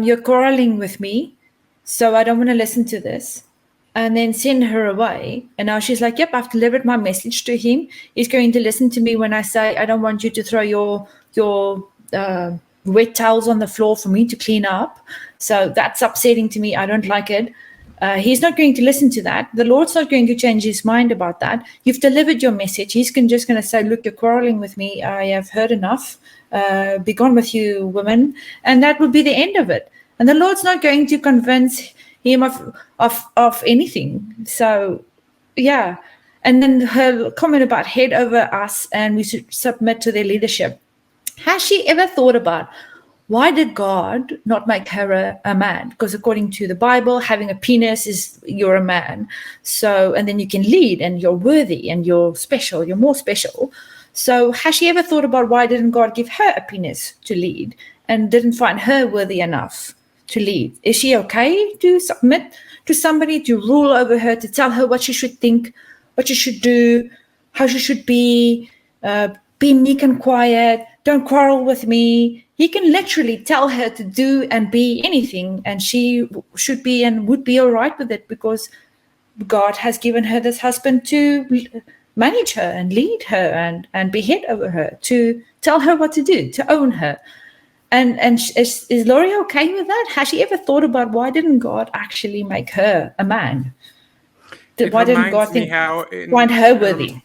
you're quarreling with me, so I don't want to listen to this. And then send her away. And now she's like, yep, I've delivered my message to him. He's going to listen to me when I say, I don't want you to throw your wet towels on the floor for me to clean up. So that's upsetting to me. I don't like it. He's not going to listen to that. The Lord's not going to change his mind about that. You've delivered your message. He's just going to say, look, you're quarreling with me. I have heard enough. Be gone with you, woman. And that would be the end of it. And the Lord's not going to convince him of anything. So, yeah. And then her comment about head over us and we should submit to their leadership. Has she ever thought about, why did God not make her a man? Because according to the Bible, having a penis is you're a man. So, and then you can lead and you're worthy and you're special, you're more special. So has she ever thought about why didn't God give her a penis to lead and didn't find her worthy enough to lead? Is she okay to submit to somebody to rule over her, to tell her what she should think, what she should do, how she should be meek and quiet, don't quarrel with me? He can literally tell her to do and be anything, and she should be and would be all right with it, because God has given her this husband to manage her and lead her and be head over her, to tell her what to do, to own her. And is Laurie okay with that? Has she ever thought about why didn't God actually make her a man? Why didn't God find her worthy?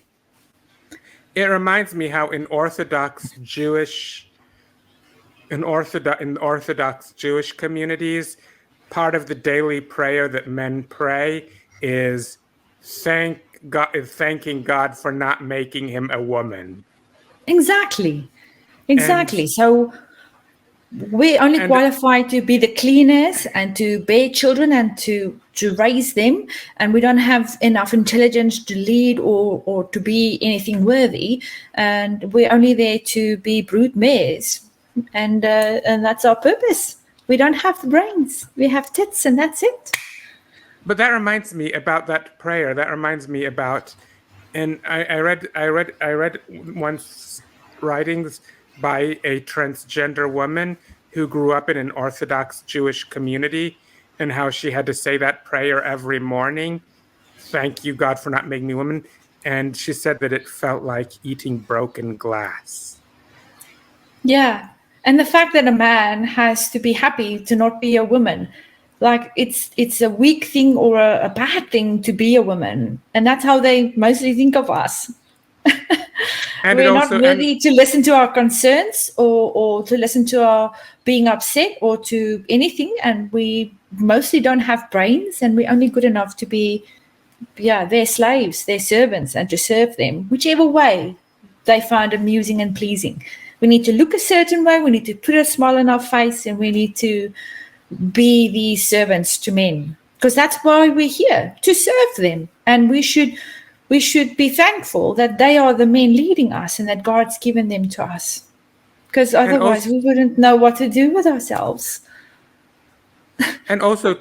It reminds me how in Orthodox Jewish communities, part of the daily prayer that men pray is thanking God for not making him a woman. Exactly. So we're only qualified to be the cleaners and to bear children and to raise them, and we don't have enough intelligence to lead or to be anything worthy, and we're only there to be brood mares, and that's our purpose. We don't have the brains, we have tits, and that's it. But that reminds me about that prayer. That reminds me about, and I read once writings by a transgender woman who grew up in an Orthodox Jewish community, and how she had to say that prayer every morning. Thank you, God, for not making me a woman. And she said that it felt like eating broken glass. Yeah. And the fact that a man has to be happy to not be a woman, like it's a weak thing or a bad thing to be a woman. And that's how they mostly think of us. And we're not worthy to listen to our concerns or to listen to our being upset or to anything. And we mostly don't have brains, and we're only good enough to be, their slaves, their servants, and to serve them, whichever way they find amusing and pleasing. We need to look a certain way, we need to put a smile on our face, and we need to be these servants to men, because that's why we're here, to serve them. And we should be thankful that they are the men leading us and that God's given them to us, because otherwise we wouldn't know what to do with ourselves. And also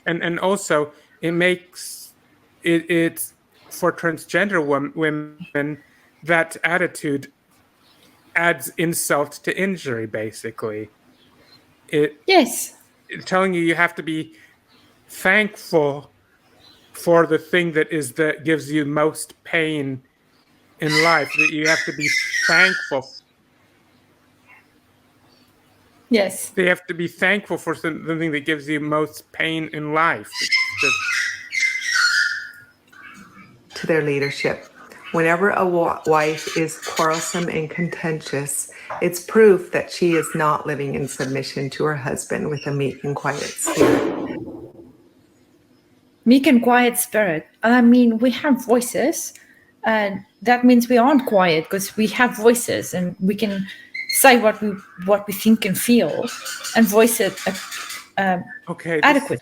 and also it makes it's for transgender women, that attitude adds insult to injury, basically. Yes. It's telling you have to be thankful for the thing that gives you most pain in life, that you have to be thankful. Yes. They have to be thankful for something that gives you most pain in life. It's just To their leadership. Whenever a wife is quarrelsome and contentious, it's proof that she is not living in submission to her husband with a meek and quiet spirit. Meek and quiet spirit. I mean, we have voices, and that means we aren't quiet because we have voices, and we can say what we think and feel, and voice it okay. adequate.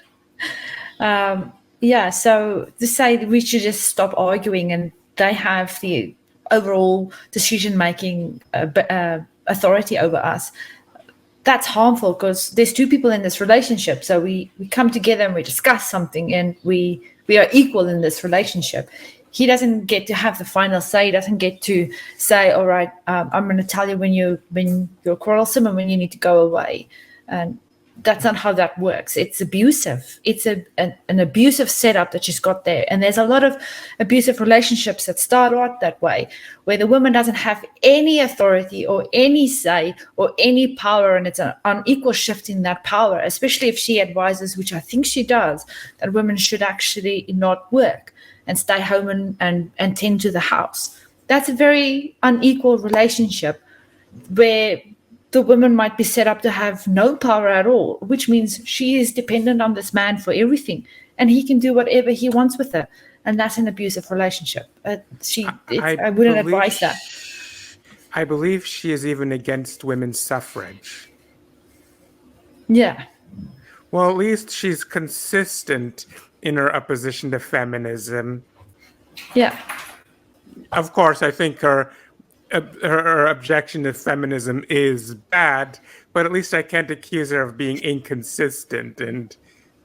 Yeah. So to say that we should just stop arguing, and they have the overall decision making authority over us, that's harmful because there's two people in this relationship. So we come together and we discuss something, and we are equal in this relationship. He doesn't get to have the final say. He doesn't get to say, all right, I'm going to tell you when you're quarrelsome and when you need to go away. And that's not how that works. It's abusive. It's an abusive setup that she's got there. And there's a lot of abusive relationships that start out that way, where the woman doesn't have any authority or any say or any power, and it's an unequal shift in that power, especially if she advises, which I think she does, that women should actually not work and stay home and tend to the house. That's a very unequal relationship where the woman might be set up to have no power at all, which means she is dependent on this man for everything, and he can do whatever he wants with her. And that's an abusive relationship. I wouldn't advise that. I believe she is even against women's suffrage. Yeah. Well, at least she's consistent in her opposition to feminism. Yeah. Of course, I think her objection to feminism is bad, but at least I can't accuse her of being inconsistent and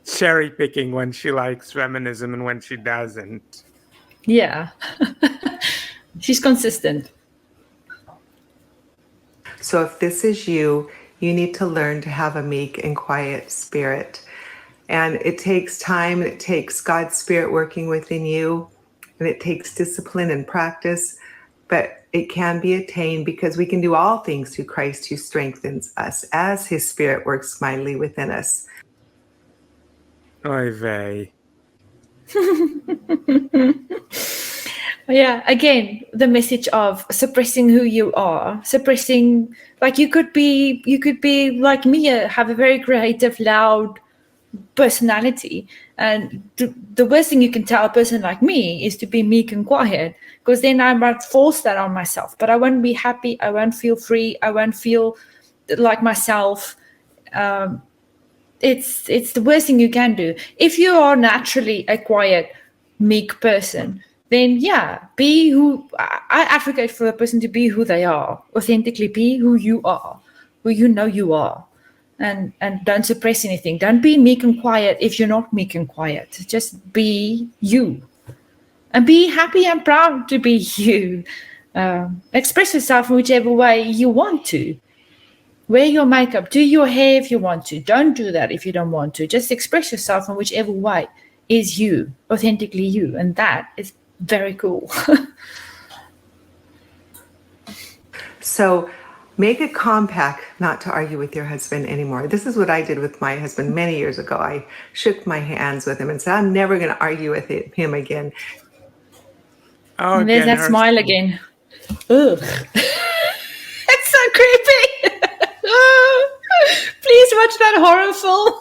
cherry picking when she likes feminism and when she doesn't. Yeah. She's consistent. So if this is you, you need to learn to have a meek and quiet spirit. And it takes time, and it takes God's Spirit working within you, and it takes discipline and practice, but it can be attained because we can do all things through Christ who strengthens us as his Spirit works mightily within us. Oy vey. Yeah, again, the message of suppressing who you are, suppressing, like you could be like me, have a very creative, loud personality, and the worst thing you can tell a person like me is to be meek and quiet, because then I might force that on myself, but I won't be happy, I won't feel free, I won't feel like myself. It's the worst thing you can do. If you are naturally a quiet, meek person, then yeah, be who I advocate for a person to be who they are, authentically be who you are, who you know you are. And don't suppress anything. Don't be meek and quiet if you're not meek and quiet. Just be you. And be happy and proud to be you. Express yourself in whichever way you want to. Wear your makeup. Do your hair if you want to. Don't do that if you don't want to. Just express yourself in whichever way is you, authentically you. And that is very cool. So make a compact not to argue with your husband anymore. This is what I did with my husband many years ago. I shook my hands with him and said, I'm never going to argue with him again. Oh, and there's that smile again. Ugh. It's so creepy. Please watch that horror film.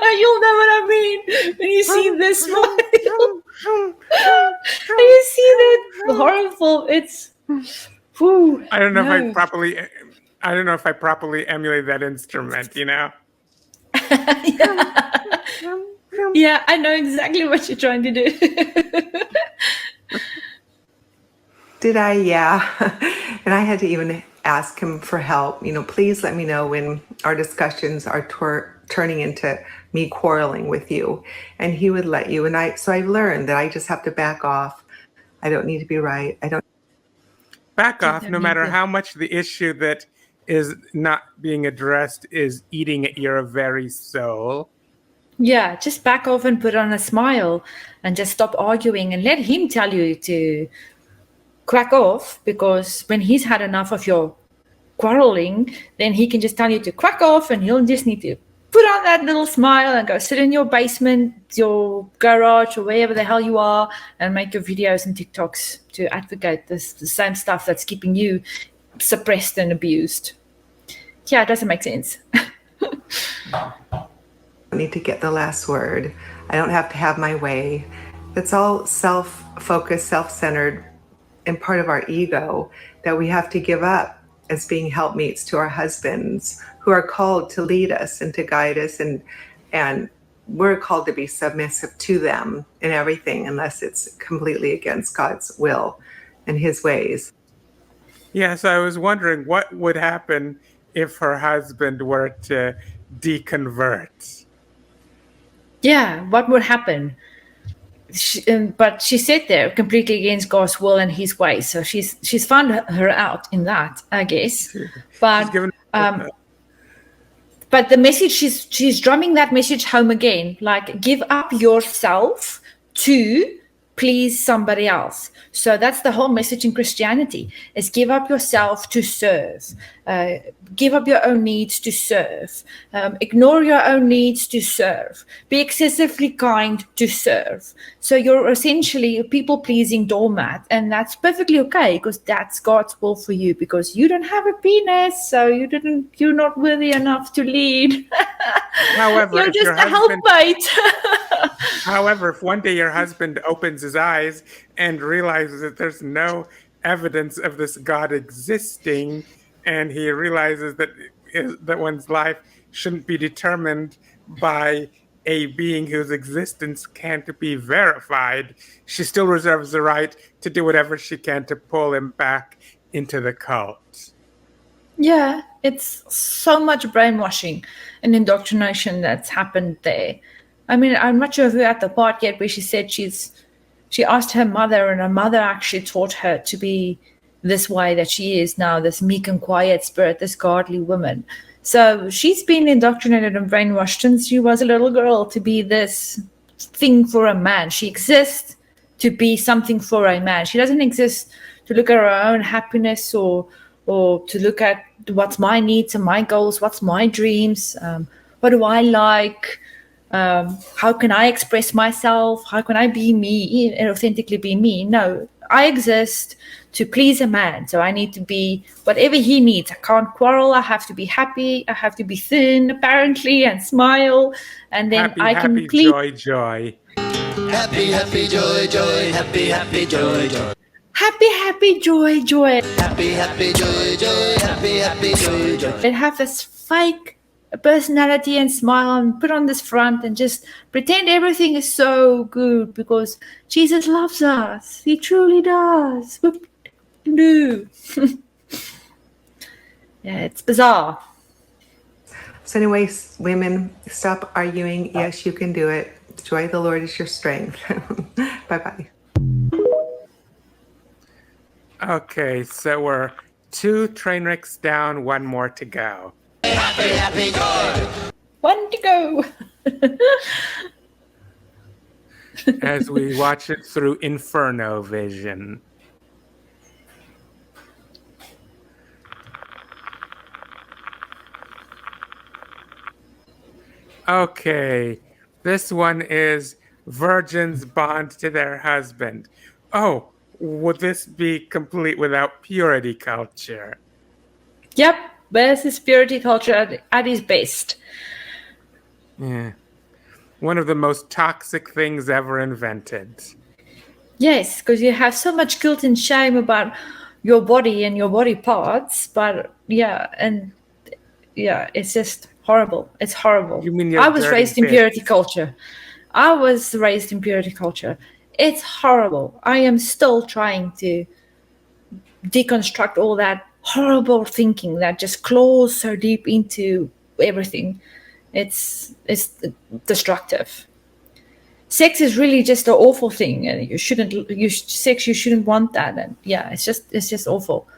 You'll know what I mean when you see this smile. When you see that horror film, it's... Whew, I don't know if I properly emulate that instrument, you know? Yeah, I know exactly what you're trying to do. Did I? Yeah. And I had to even ask him for help. Please let me know when our discussions are turning into me quarreling with you. And he would let you. So I learned that I just have to back off. I don't need to be right. I don't Back You off, don't no need matter to- how much the issue that is not being addressed is eating at your very soul. Yeah, just back off and put on a smile and just stop arguing and let him tell you to crack off, because when he's had enough of your quarreling, then he can just tell you to crack off and you'll just need to put on that little smile and go sit in your basement, your garage, or wherever the hell you are, and make your videos and TikToks to advocate the same stuff that's keeping you suppressed and abused. Yeah, it doesn't make sense. need to get the last word. I don't have to have my way. It's all self-focused, self-centered, and part of our ego that we have to give up as being helpmeets to our husbands, who are called to lead us and to guide us, and we're called to be submissive to them in everything, unless it's completely against God's will and his ways. Yes, I was wondering what would happen if her husband were to deconvert. Yeah, what would happen? But she said there completely against God's will and his ways. So she's found her out in that, I guess. But She's given but the message, she's drumming that message home again, like give up yourself to please somebody else. So that's the whole message in Christianity, is give up yourself to serve, give up your own needs to serve, ignore your own needs to serve, be excessively kind to serve. So you're essentially a people-pleasing doormat, and that's perfectly okay, because that's God's will for you, because you don't have a penis, so you're not worthy enough to lead. However, you're if just your a husband- helpmate. However, if one day your husband opens his eyes and realizes that there's no evidence of this God existing, and he realizes that one's life shouldn't be determined by a being whose existence can't be verified, she still reserves the right to do whatever she can to pull him back into the cult. Yeah, it's so much brainwashing and indoctrination that's happened there. I mean, I'm not sure if we're at the part yet where she said she asked her mother, and her mother actually taught her to be this way that she is now, this meek and quiet spirit, this godly woman. So she's been indoctrinated and brainwashed since she was a little girl to be this thing for a man. She exists to be something for a man. She doesn't exist to look at her own happiness or to look at what's my needs and my goals, what's my dreams, what do I like, how can I express myself, how can I be me and authentically be me. No, I exist to please a man, so I need to be whatever he needs. I can't quarrel, I have to be happy, I have to be thin apparently and smile, and then Happy, I can happy, please. joy, joy. Happy, happy, joy, joy. Happy, happy, joy, joy. Happy, happy, joy, joy. Happy, happy, joy, joy. Happy, happy, joy, joy. And have this fake personality and smile and put on this front and just pretend everything is so good because Jesus loves us. He truly does. Do. Yeah, it's bizarre. So anyway, women, stop arguing. Yes, you can do it. The joy of the Lord is your strength. Bye-bye. Okay, so we're 2 train wrecks down, 1 more to go. Happy, happy, joy. One to go. As we watch it through Inferno Vision. Okay, this one is virgins bond to their husband. Oh, would this be complete without purity culture? Yep, this is purity culture at its best. Yeah. One of the most toxic things ever invented. Yes, because you have so much guilt and shame about your body and your body parts, but yeah, it's just horrible. It's horrible. You mean your I was dirty raised in bits. purity culture. I was raised in purity culture. It's horrible. I am still trying to deconstruct all that horrible thinking that just claws so deep into everything. It's destructive. Sex is really just an awful thing, and you shouldn't want that. And yeah, it's just awful.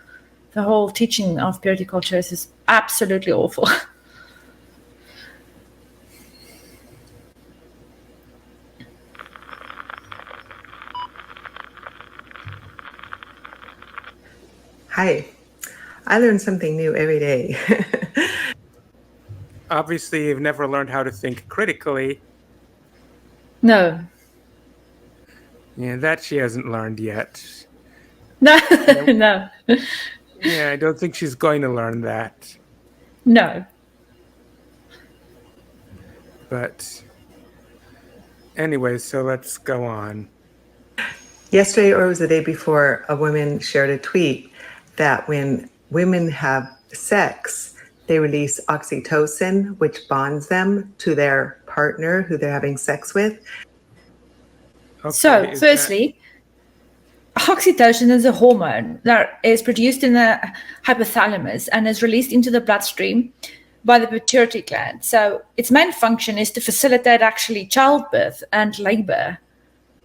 The whole teaching of purity culture is absolutely awful. Hi. I learn something new every day. Obviously, you've never learned how to think critically. No. Yeah, that she hasn't learned yet. No. No. Yeah, I don't think she's going to learn that. No. But anyway, so let's go on. Yesterday, or it was the day before, a woman shared a tweet that when women have sex, they release oxytocin, which bonds them to their partner who they're having sex with. Okay, So, firstly, oxytocin is a hormone that is produced in the hypothalamus and is released into the bloodstream by the pituitary gland. So, its main function is to facilitate actually childbirth and labor.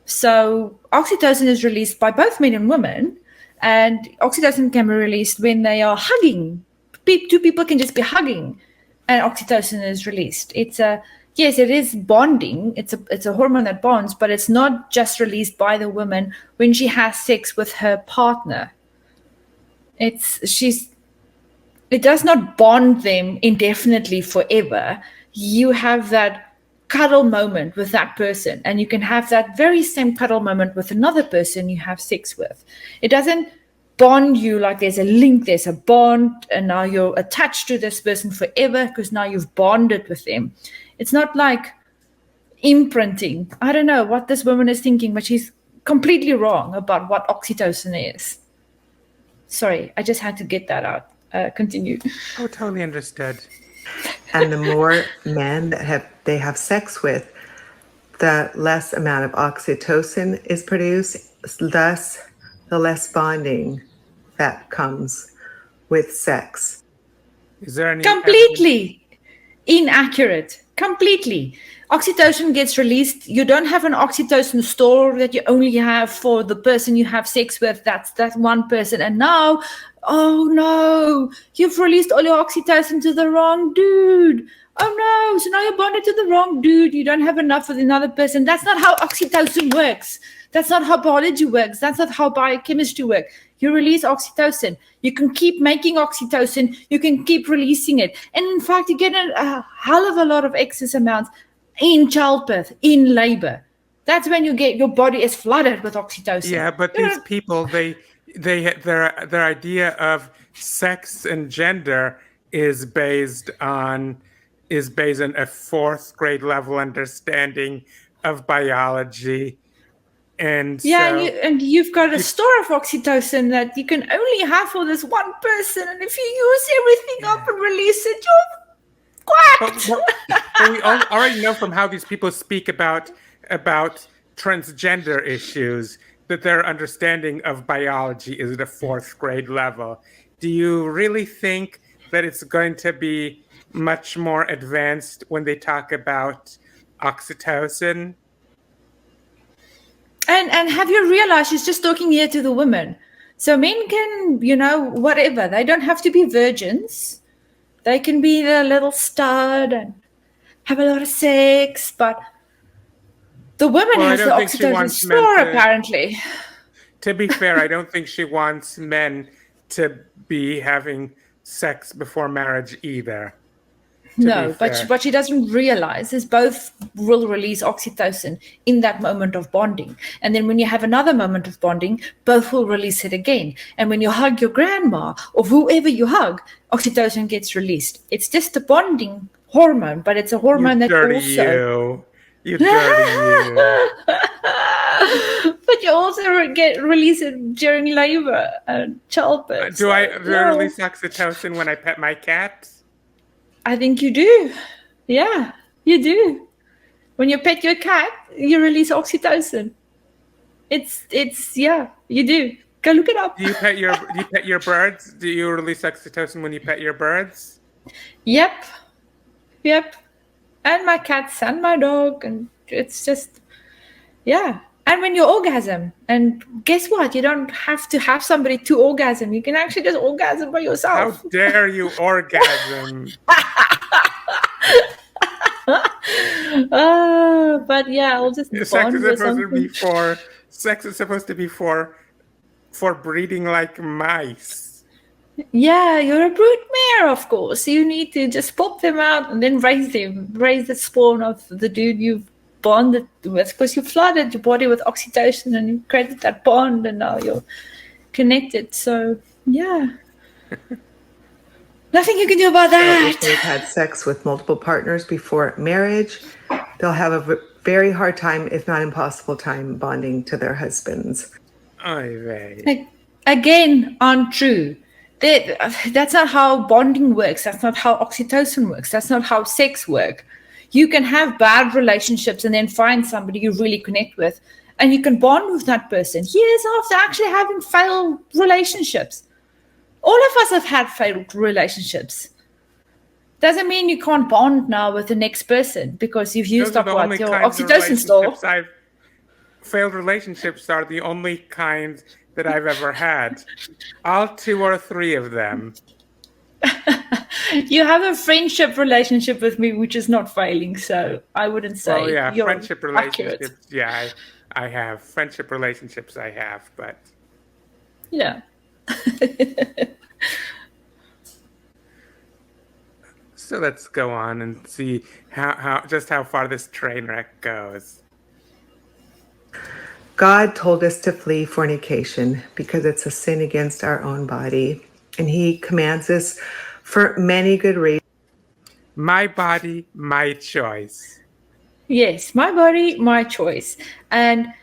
So, oxytocin is released by both men and women, and oxytocin can be released when they are hugging. Two people can just be hugging, and oxytocin is released. Yes, it is bonding. It's a hormone that bonds, but it's not just released by the woman when she has sex with her partner. It does not bond them indefinitely forever. You have that cuddle moment with that person, and you can have that very same cuddle moment with another person you have sex with. It doesn't bond you like there's a link, there's a bond, and now you're attached to this person forever because now you've bonded with them. It's not like imprinting. I don't know what this woman is thinking, but she's completely wrong about what oxytocin is. Sorry, I just had to get that out. Continue. Oh, totally understood. And the more men that they have sex with, the less amount of oxytocin is produced, thus the less bonding that comes with sex. Is there any completely inaccurate? Completely. Oxytocin gets released. You don't have an oxytocin store that you only have for the person you have sex with. That's that one person. And now, oh no, you've released all your oxytocin to the wrong dude. Oh no, so now you're bonded to the wrong dude. You don't have enough for another person. That's not how oxytocin works. That's not how biology works. That's not how biochemistry works. You release oxytocin. You can keep making oxytocin. You can keep releasing it. And in fact, you get a hell of a lot of excess amounts in childbirth, in labor. That's when you get your body is flooded with oxytocin. Yeah, but these people, their idea of sex and gender is based on a fourth grade level understanding of biology. And yeah, so, and you've got a store of oxytocin that you can only have for this one person. And if you use everything up and release it, you're quacked. But we already know from how these people speak about transgender issues that their understanding of biology is at a fourth grade level. Do you really think that it's going to be much more advanced when they talk about oxytocin? And have you realized she's just talking here to the women? So men can, whatever. They don't have to be virgins. They can be the little stud and have a lot of sex, but the woman has the oxytocin store, apparently. To be fair, I don't think she wants men to be having sex before marriage either. No, but what she doesn't realize is both will release oxytocin in that moment of bonding. And then when you have another moment of bonding, both will release it again. And when you hug your grandma or whoever you hug, oxytocin gets released. It's just a bonding hormone, but it's a hormone that also... You dirty you. But you also release it during labor and childbirth. Do I release oxytocin when I pet my cat? I think you do. Yeah, you do. When you pet your cat, you release oxytocin. It's yeah, you do. Go look it up. Do you pet your birds? Do you release oxytocin when you pet your birds? Yep. and my cats and my dog, and it's just, yeah. And when you orgasm, and guess what? You don't have to have somebody to orgasm. You can actually just orgasm by How yourself. dare you orgasm? But yeah, I'll just bond with something. Sex is supposed to be for breeding like mice. Yeah, you're a broodmare, of course. You need to just pop them out and then raise the spawn of the dude you've bonded with, because you flooded your body with oxytocin and you created that bond, and now you're connected. So yeah, nothing you can do about So if that. they've had sex with multiple partners before marriage, they'll have a very hard time, if not impossible time, bonding to their husbands. Oy vey. Again, untrue. That's not how bonding works. That's not how oxytocin works. That's not how sex works. You can have bad relationships and then find somebody you really connect with, and you can bond with that person years after actually having failed relationships. All of us have had failed relationships. Doesn't mean you can't bond now with the next person because you've used up what your oxytocin store. Failed relationships are the only kinds that I've ever had. All 2 or 3 of them. You have a friendship relationship with me, which is not failing, so I wouldn't say. Well, yeah, you're friendship relationships. accurate. Yeah, I have friendship relationships. I have, but yeah. So let's go on and see how far this train wreck goes. God told us to flee fornication because it's a sin against our own body, and he commands us for many good reasons. My body, my choice. Yes, my body, my choice. And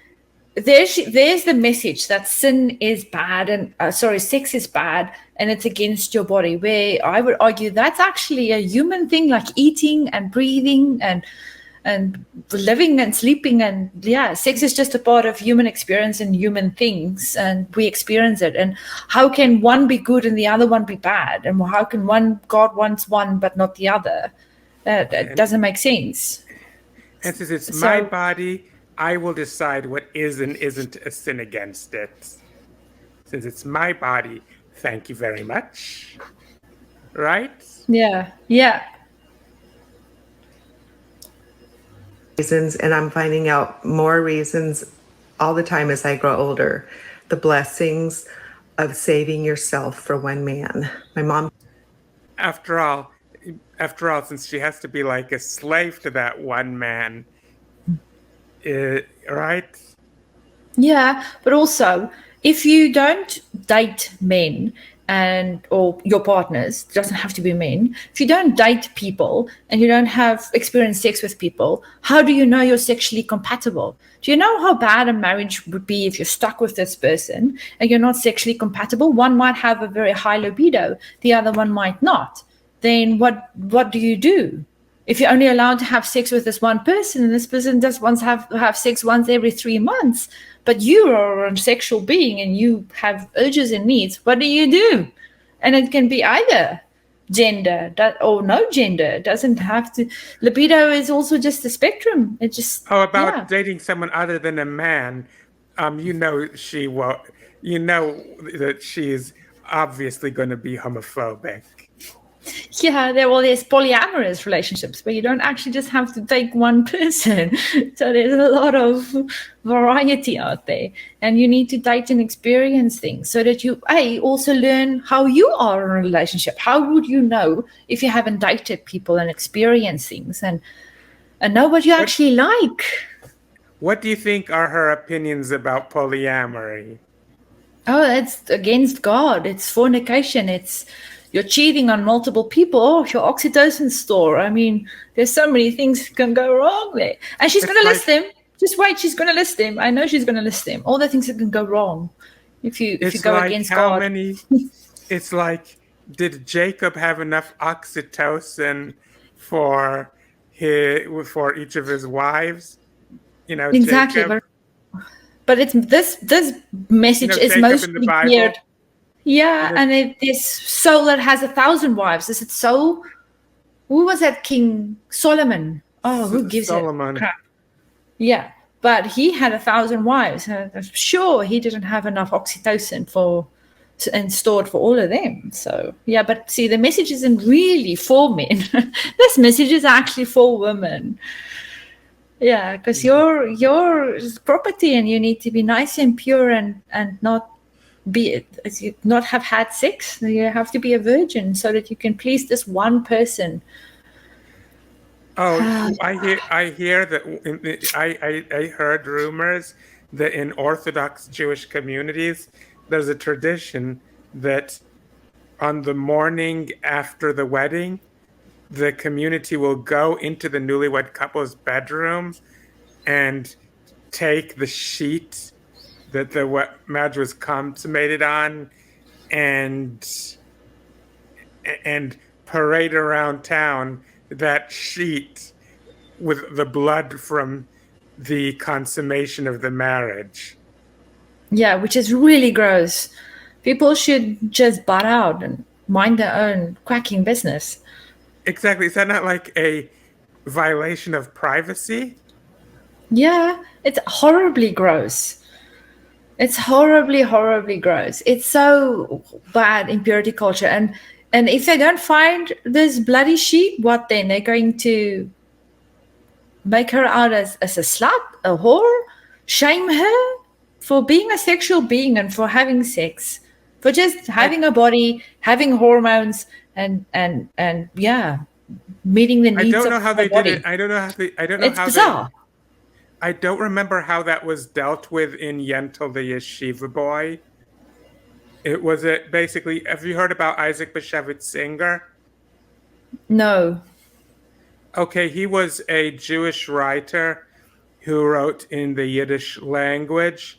there's the message that sin is bad and sex is bad and it's against your body, where I would argue that's actually a human thing, like eating and breathing and living and sleeping, and yeah, sex is just a part of human experience and human things, and we experience it. And how can one be good and the other one be bad? And how can God wants one but not the other? That doesn't make sense. And since it's my body, I will decide what is and isn't a sin against it. Since it's my body, thank you very much. Right? Yeah. Reasons, and I'm finding out more reasons all the time as I grow older. The blessings of saving yourself for one man. My mom. After all, since she has to be like a slave to that one man, right? Yeah, but also, if you don't date men or your partners, it doesn't have to be men. If you don't date people and you don't have experienced sex with people, how do you know you're sexually compatible? Do you know how bad a marriage would be if you're stuck with this person and you're not sexually compatible? One might have a very high libido, the other one might not. Then what do you do? If you're only allowed to have sex with this one person and this person just wants to have sex once every 3 months, but you are a sexual being and you have urges and needs, what do you do? And it can be either gender or no gender. It doesn't have to. Libido is also just a spectrum. It just dating someone other than a man. You know that she's obviously going to be homophobic. Yeah, there's polyamorous relationships where you don't actually just have to take one person. So there's a lot of variety out there, and you need to date and experience things so that you also learn how you are in a relationship. How would you know if you haven't dated people and experienced things and know what you actually like? What do you think are her opinions about polyamory? Oh, it's against God. It's fornication. You're cheating on multiple people. Oh, your oxytocin store. I mean, there's so many things that can go wrong there. And she's going to list them. Just wait, she's going to list them. I know she's going to list them. All the things that can go wrong if you go against God. It's like, did Jacob have enough oxytocin for each of his wives? Exactly. Jacob. But it's this message is Jacob mostly in the Bible. geared. Yeah, and this Saul that has 1,000 wives. Is it Saul? Who was that king? Solomon. Oh, who gives Solomon. a crap? Yeah, but he had 1,000 wives. I'm sure he didn't have enough oxytocin and stored for all of them. So yeah, but see, the message isn't really for men. This message is actually for women. Yeah, because you're property, and you need to be nice and pure, and not not have had sex. You have to be a virgin so that you can please this one person. Oh, I hear that I heard rumors that in Orthodox Jewish communities there's a tradition that on the morning after the wedding, the community will go into the newlywed couple's bedroom and take the sheet that the marriage was consummated on and parade around town that sheet with the blood from the consummation of the marriage. Yeah, which is really gross. People should just butt out and mind their own quacking business. Exactly. Is that not like a violation of privacy? Yeah, it's horribly gross. It's horribly, horribly gross. It's so bad in purity culture. And if they don't find this bloody sheep, what then? They're going to make her out as a slut, a whore, shame her for being a sexual being and for having sex, for just having a body, having hormones, and yeah, meeting the I needs don't know of how her they body. did it. I don't know how they. I don't know It's how bizarre. I don't remember how that was dealt with in Yentl the Yeshiva Boy. It was it basically. Have you heard about Isaac Bashevis Singer? No. Okay, he was a Jewish writer who wrote in the Yiddish language,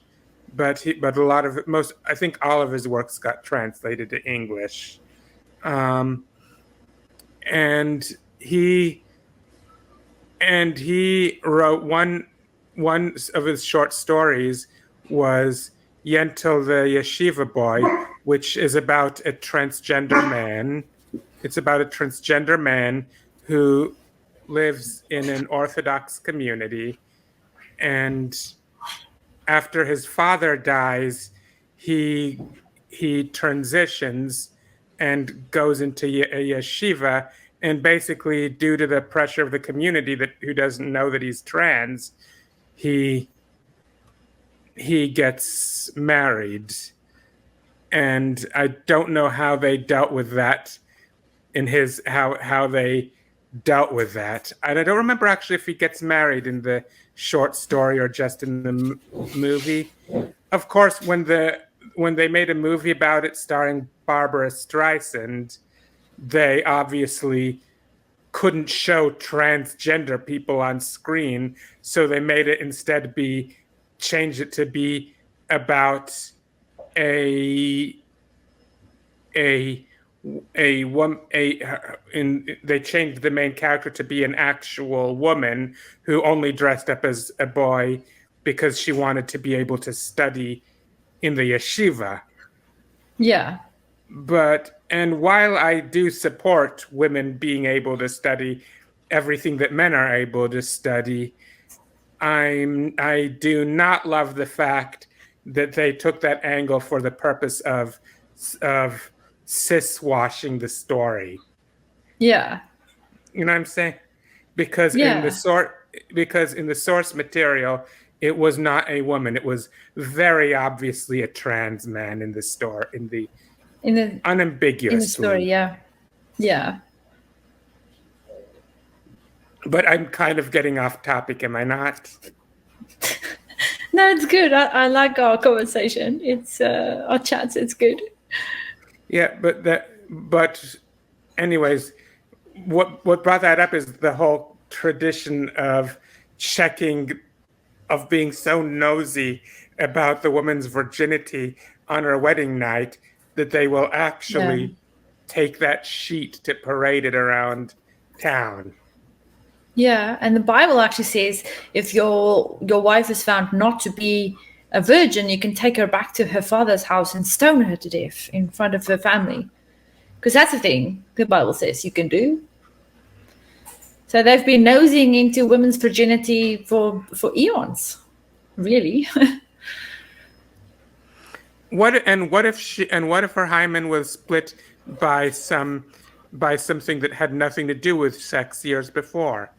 but a lot of I think all of his works got translated to English, and he wrote one of his short stories was Yentl the Yeshiva Boy, which is about a transgender man. It's about a transgender man who lives in an Orthodox community, and after his father dies, he transitions and goes into a yeshiva, and basically due to the pressure of the community who doesn't know that he's trans, he gets married. And I don't know how they dealt with that in his how they dealt with that. And I don't remember actually if he gets married in the short story or just in the movie. Of course, when they made a movie about it starring Barbara Streisand, they obviously couldn't show transgender people on screen, so they made it instead change it to be about they changed the main character to be an actual woman who only dressed up as a boy because she wanted to be able to study in the yeshiva. Yeah. And while I do support women being able to study everything that men are able to study, I do not love the fact that they took that angle for the purpose of cis washing the story. Yeah. You know what I'm saying? Because in the source material, it was not a woman. It was very obviously a trans man in the unambiguously. In the story, yeah. Yeah. But I'm kind of getting off topic, am I not? No, it's good. I like our conversation. It's our chats. It's good. Yeah, but anyways, what brought that up is the whole tradition of being so nosy about the woman's virginity on her wedding night that they will actually take that sheet to parade it around town. Yeah, and the Bible actually says if your wife is found not to be a virgin, you can take her back to her father's house and stone her to death in front of her family. Because that's the thing the Bible says you can do. So they've been nosing into women's virginity for eons, really. What if her hymen was split by something that had nothing to do with sex years before?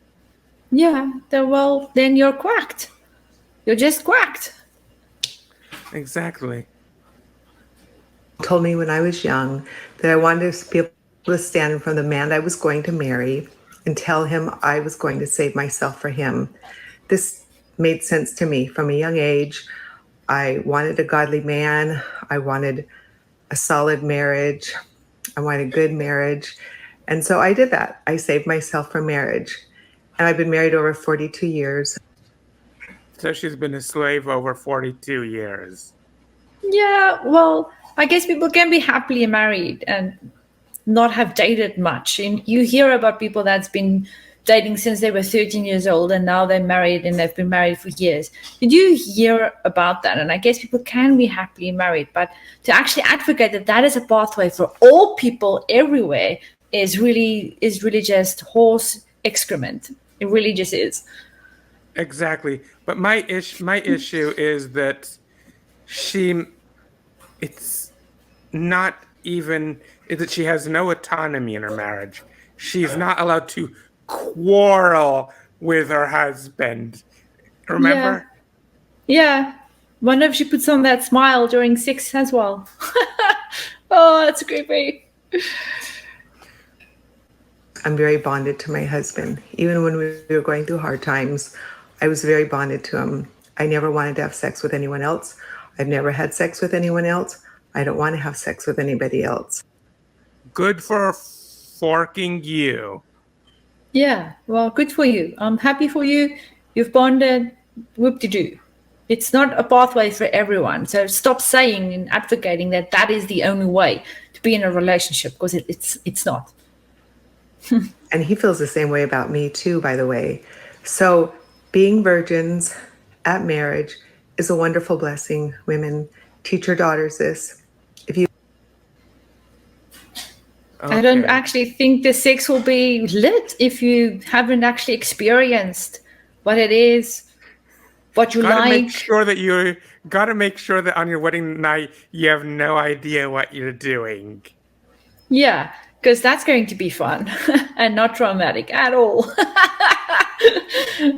Yeah, then you're quacked. You're just quacked. Exactly. Told me when I was young that I wanted to be able to stand in front of the man I was going to marry and tell him I was going to save myself for him. This made sense to me from a young age. I wanted a godly man. I wanted a solid marriage. I wanted a good marriage. And so I did that. I saved myself for marriage. And I've been married over 42 years. So she's been a slave over 42 years. Yeah, well, I guess people can be happily married and not have dated much. And you hear about people that's been dating since they were 13 years old and now they're married and they've been married for years. You do hear about that. And I guess people can be happily married. But to actually advocate that that is a pathway for all people everywhere is really just horse excrement. It really just is. Exactly. But my issue is that it's not even that she has no autonomy in her marriage. She's not allowed to quarrel with her husband. Remember? Yeah. Wonder if she puts on that smile during sex as well. Oh, that's creepy. I'm very bonded to my husband. Even when we were going through hard times, I was very bonded to him. I never wanted to have sex with anyone else. I've never had sex with anyone else. I don't want to have sex with anybody else. Good for forking you. Yeah, well, good for you. I'm happy for you. You've bonded. Whoop-de-doo. It's not a pathway for everyone. So stop saying and advocating that that is the only way to be in a relationship, because it's not. And he feels the same way about me too, by the way. So being virgins at marriage is a wonderful blessing. Women, teach your daughters this. If you I don't actually think the sex will be lit if you haven't actually experienced what it is, what you gotta like. Gotta make sure that on your wedding night you have no idea what you're doing. Yeah, because that's going to be fun and not traumatic at all.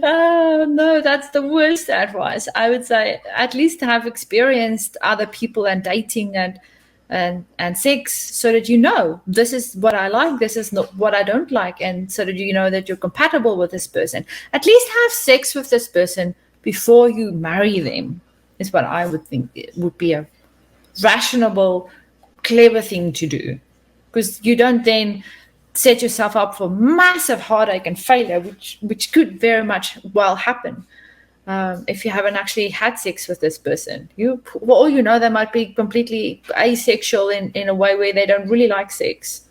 Oh no, that's the worst advice. I would say at least have experienced other people and dating and sex, so that you know this is what I like, this is not what I don't like, and so that you know that you're compatible with this person. At least have sex with this person before you marry them is what I would think it would be a rational, clever thing to do, because you don't then set yourself up for massive heartache and failure, which could very much well happen. If you haven't actually had sex with this person, or they might be completely asexual in a way where they don't really like sex.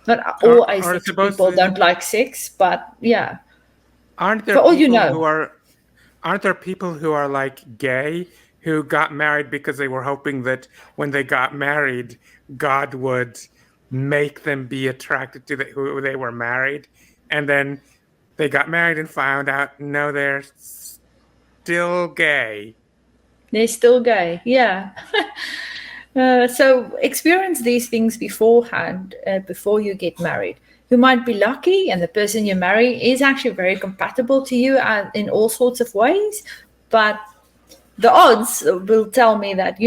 Not all asexual people don't like sex, but yeah. Aren't there people who are like gay who got married because they were hoping that when they got married, God would make them be attracted to who they were married, and then they got married and found out no, they're still gay. They're still gay, yeah. So experience these things beforehand, before you get married. You might be lucky and the person you marry is actually very compatible to you in all sorts of ways, but the odds will tell me that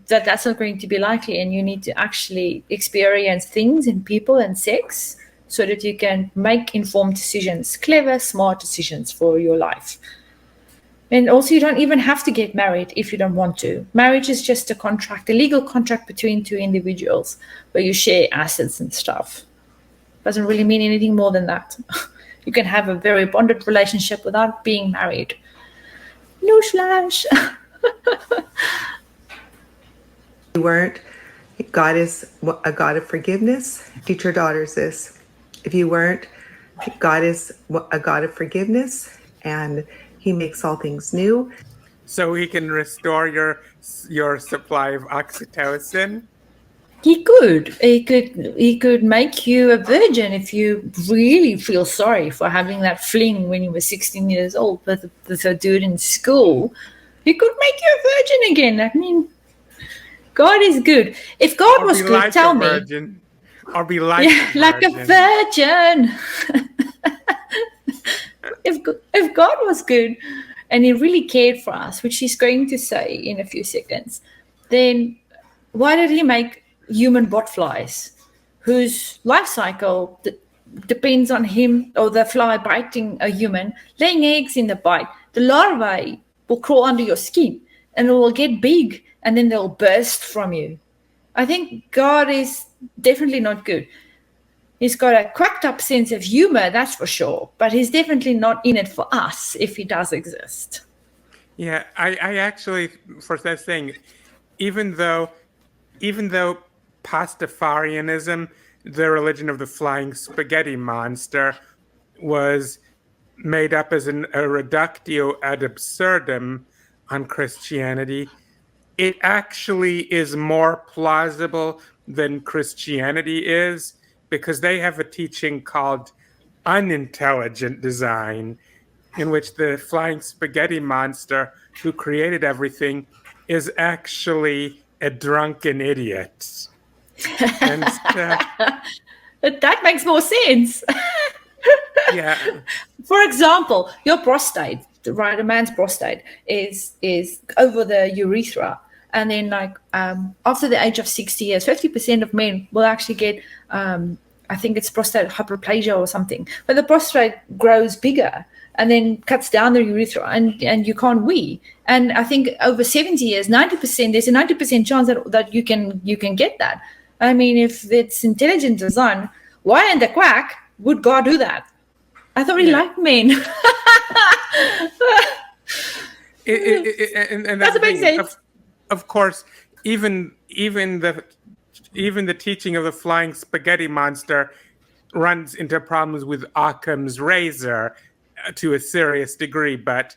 that's not going to be likely, and you need to actually experience things in people and sex so that you can make informed decisions, clever, smart decisions for your life. And also, you don't even have to get married if you don't want to. Marriage is just a contract, a legal contract between two individuals where you share assets and stuff. Doesn't really mean anything more than that. You can have a very bonded relationship without being married. Newsflash. you weren't, God is a God of forgiveness. Teach your daughters this. If you weren't, God is a God of forgiveness, and He makes all things new. So He can restore your supply of oxytocin? He could. He could make you a virgin if you really feel sorry for having that fling when you were 16 years old with a dude in school. He could make you a virgin again. I mean, God is good. If God Or was be good, like tell a me. virgin. Or be like Yeah, a like a virgin. virgin. If God was good and he really cared for us, which he's going to say in a few seconds, then why did he make human botflies whose life cycle depends on him or the fly biting a human, laying eggs in the bite? The larvae will crawl under your skin and it will get big and then they'll burst from you. I think God is definitely not good. He's got a cracked up sense of humor, that's for sure, but he's definitely not in it for us if he does exist. Yeah, I actually, for that thing, even though Pastafarianism, the religion of the flying spaghetti monster, was made up as a reductio ad absurdum on Christianity, it actually is more plausible than Christianity is, because they have a teaching called unintelligent design, in which the flying spaghetti monster who created everything is actually a drunken idiot. And That makes more sense. yeah, For example, your prostate, right? A man's prostate is over the urethra, and then after the age of 60 years, 50% of men will actually get I think it's prostate hyperplasia or something. But the prostate grows bigger and then cuts down the urethra, and you can't wee. And I think over 70 years, 90%, there's a 90% chance that you can get that. I mean, if it's intelligent design, why in the quack would God do that? I thought he liked men. and that's Doesn't make sense. Of course, even the teaching of the flying spaghetti monster runs into problems with Occam's razor to a serious degree. But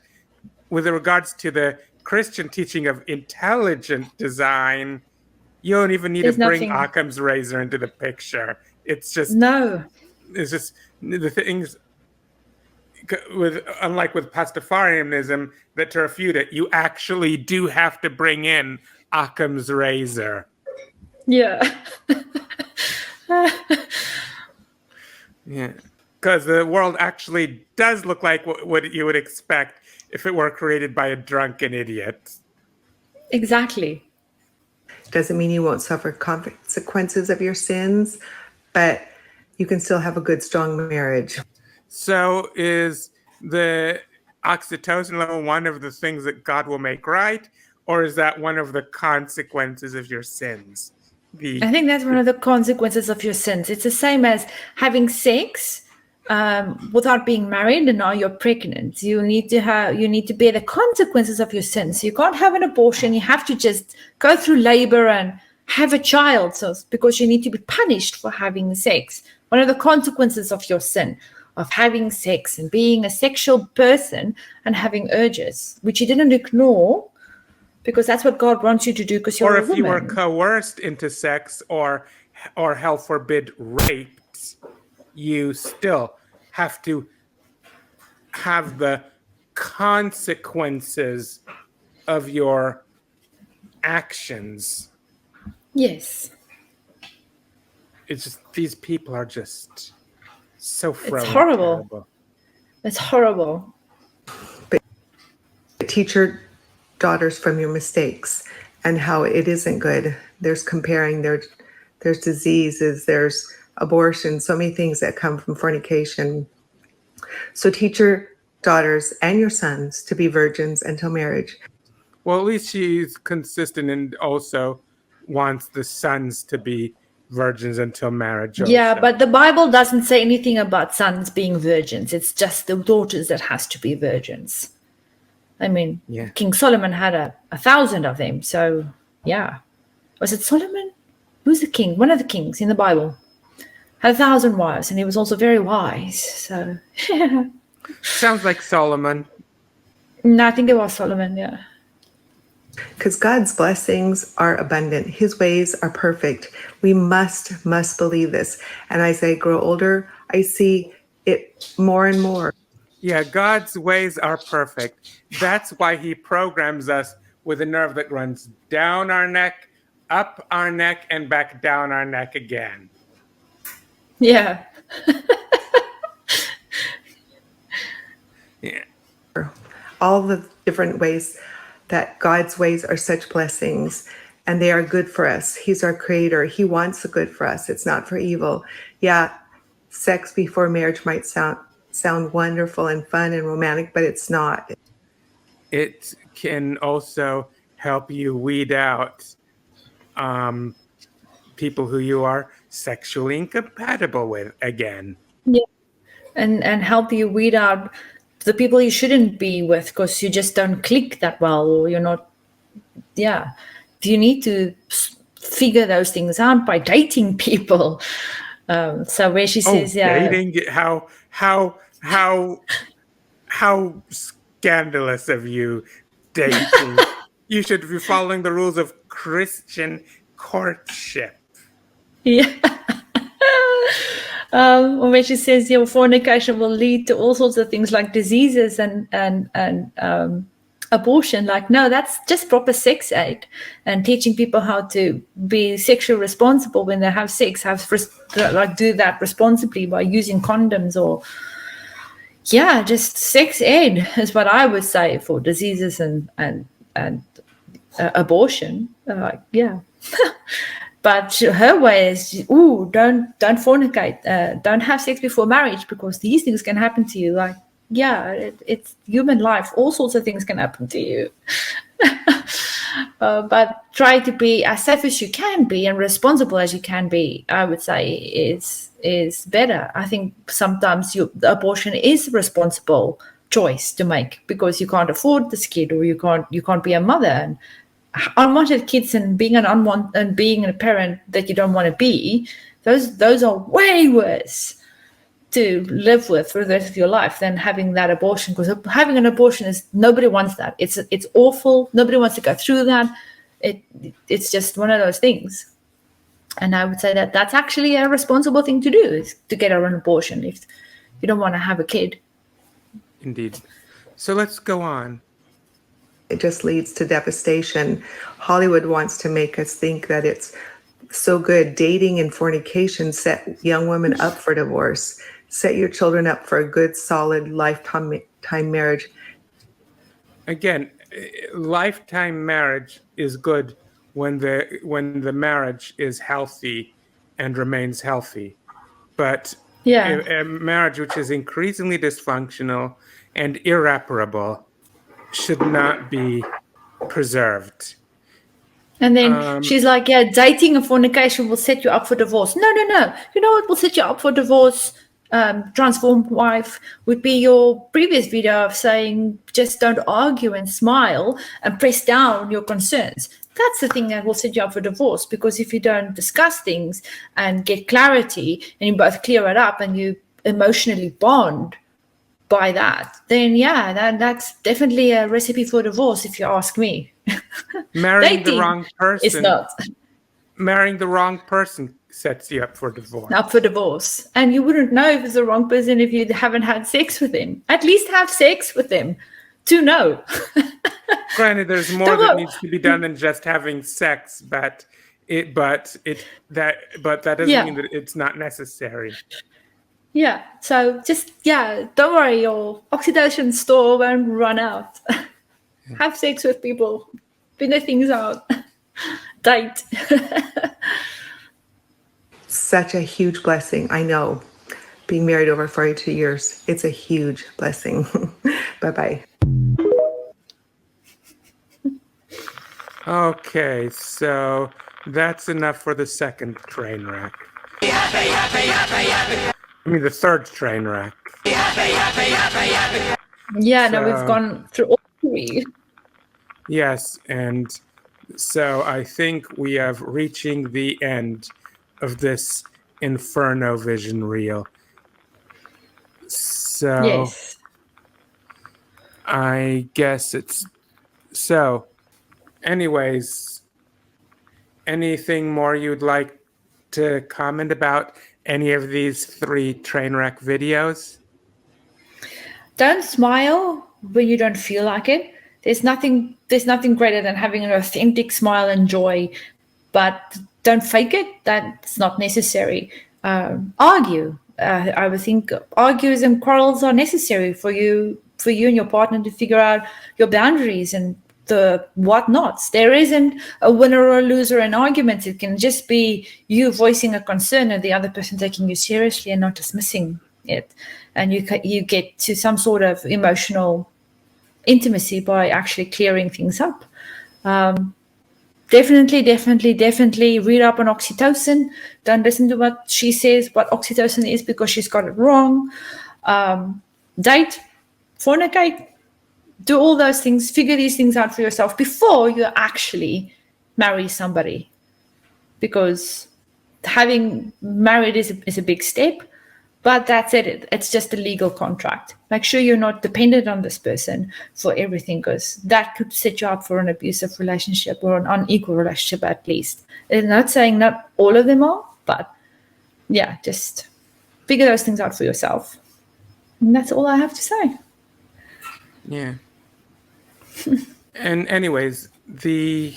with regards to the Christian teaching of intelligent design, you don't even need There's to bring nothing. Occam's razor into the picture. It's just No. the things unlike with Pastafarianism, that to refute it, you actually do have to bring in Occam's razor. Yeah. Yeah, because the world actually does look like what you would expect if it were created by a drunken idiot. Exactly. Doesn't mean you won't suffer consequences of your sins, but you can still have a good, strong marriage. So is the oxytocin level one of the things that God will make right, or is that one of the consequences of your sins? I think that's one of the consequences of your sins. It's the same as having sex without being married, and now you're pregnant. You need to bear the consequences of your sins. You can't have an abortion. You have to just go through labor and have a child, so because you need to be punished for having sex. One of the consequences of your sin, of having sex and being a sexual person and having urges, which you didn't ignore, because that's what God wants you to do, because you're a woman. Or if you were coerced into sex or hell forbid raped, you still have to have the consequences of your actions. Yes. It's just, these people are just so It's horrible. terrible. It's horrible. But teach your daughters from your mistakes and how it isn't good. There's comparing, there's diseases, there's abortion, so many things that come from fornication. So teach your daughters and your sons to be virgins until marriage. Well, at least she's consistent and also wants the sons to be virgins until marriage. Yeah, but the Bible doesn't say anything about sons being virgins. It's just the daughters that has to be virgins. I mean, King Solomon had 1,000 of them. So, yeah. Was it Solomon? Who's the king? One of the kings in the Bible. Had 1,000 wives, and he was also very wise. So, sounds like Solomon. No, I think it was Solomon, yeah. Because God's blessings are abundant. His ways are perfect. We must believe this. And as I grow older, I see it more and more. Yeah, God's ways are perfect. That's why he programs us with a nerve that runs down our neck, up our neck, and back down our neck again. Yeah. Yeah. All the different ways that God's ways are such blessings and they are good for us. He's our creator. He wants the good for us. It's not for evil. Yeah, sex before marriage might sound wonderful and fun and romantic, but it's not. It can also help you weed out people who you are sexually incompatible with again. Yeah. And help you weed out the people you shouldn't be with because you just don't click that well, or you're not. Yeah, you need to figure those things out by dating people. So where she says, yeah, dating, how scandalous of you, dating. You should be following the rules of Christian courtship. yeah. Or when she says your fornication will lead to all sorts of things like diseases and abortion. Like, no, that's just proper sex aid and teaching people how to be sexually responsible when they have sex, do that responsibly by using condoms or just sex ed is what I would say for diseases and abortion. But her way is, don't fornicate, don't have sex before marriage because these things can happen to you. Like, it's human life. All sorts of things can happen to you. But try to be as safe as you can be and responsible as you can be, I would say, is better. I think sometimes the abortion is a responsible choice to make because you can't afford this kid or you can't be a mother. And unwanted kids and being being a parent that you don't want to be, those are way worse to live with for the rest of your life than having that abortion, because having an abortion is, nobody wants that. It's awful. Nobody wants to go through that. It's just one of those things. And I would say that that's actually a responsible thing to do, is to get an abortion if you don't want to have a kid. Indeed. So let's go on. It just leads to devastation. Hollywood wants to make us think that it's so good. Dating and fornication set young women up for divorce. Set your children up for a good, solid lifetime marriage. Again, lifetime marriage is good when the marriage is healthy and remains healthy. But a marriage which is increasingly dysfunctional and irreparable should not be preserved. And then she's like, dating and fornication will set you up for divorce. No. You know what will set you up for divorce, transformed wife, would be your previous video of saying just don't argue and smile and press down your concerns. That's the thing that will set you up for divorce, because if you don't discuss things and get clarity and you both clear it up and you emotionally bond by that, then that's definitely a recipe for divorce, if you ask me. Marrying the wrong person. It's not. Marrying the wrong person sets you up for divorce. Up for divorce. And you wouldn't know if it's the wrong person if you haven't had sex with him. At least have sex with him to know. Granted, there's more that needs to be done than just having sex, but that doesn't mean that it's not necessary. Yeah. So just don't worry, your oxytocin store won't run out. Have sex with people. Figure things out. Date. Such a huge blessing. I know. Being married over 42 years, it's a huge blessing. Bye-bye. Okay, so that's enough for the second train wreck. I mean, the third train wreck. Now we've gone through all three. Yes, and so I think we have reaching the end of this Inferno vision reel. So yes. I guess it's so. Anyways, anything more you'd like to comment about any of these 3 train wreck videos? Don't smile when you don't feel like it. There's nothing greater than having an authentic smile and joy, but don't fake it. That's not necessary. Argue. I would think argues and quarrels are necessary for you and your partner to figure out your boundaries and the whatnots. There isn't a winner or a loser in arguments. It can just be you voicing a concern and the other person taking you seriously and not dismissing it, and you get to some sort of emotional intimacy by actually clearing things up. Definitely read up on oxytocin. Don't listen to what she says what oxytocin is because she's got it wrong. Date, fornicate, do all those things, figure these things out for yourself before you actually marry somebody, because having married is a big step, but that's it. It's just a legal contract. Make sure you're not dependent on this person for everything, because that could set you up for an abusive relationship or an unequal relationship at least. I'm not saying not all of them are, but yeah, just figure those things out for yourself. And that's all I have to say. Yeah. And anyways, the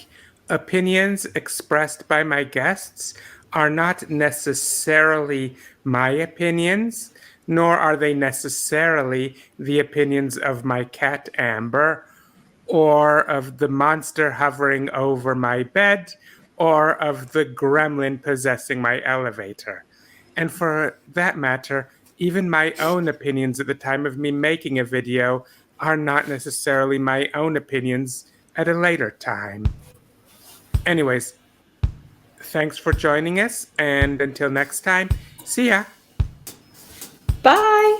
opinions expressed by my guests are not necessarily my opinions, nor are they necessarily the opinions of my cat Amber, or of the monster hovering over my bed, or of the gremlin possessing my elevator. And for that matter, even my own opinions at the time of me making a video are not necessarily my own opinions at a later time. Anyways, thanks for joining us, and until next time, see ya. Bye.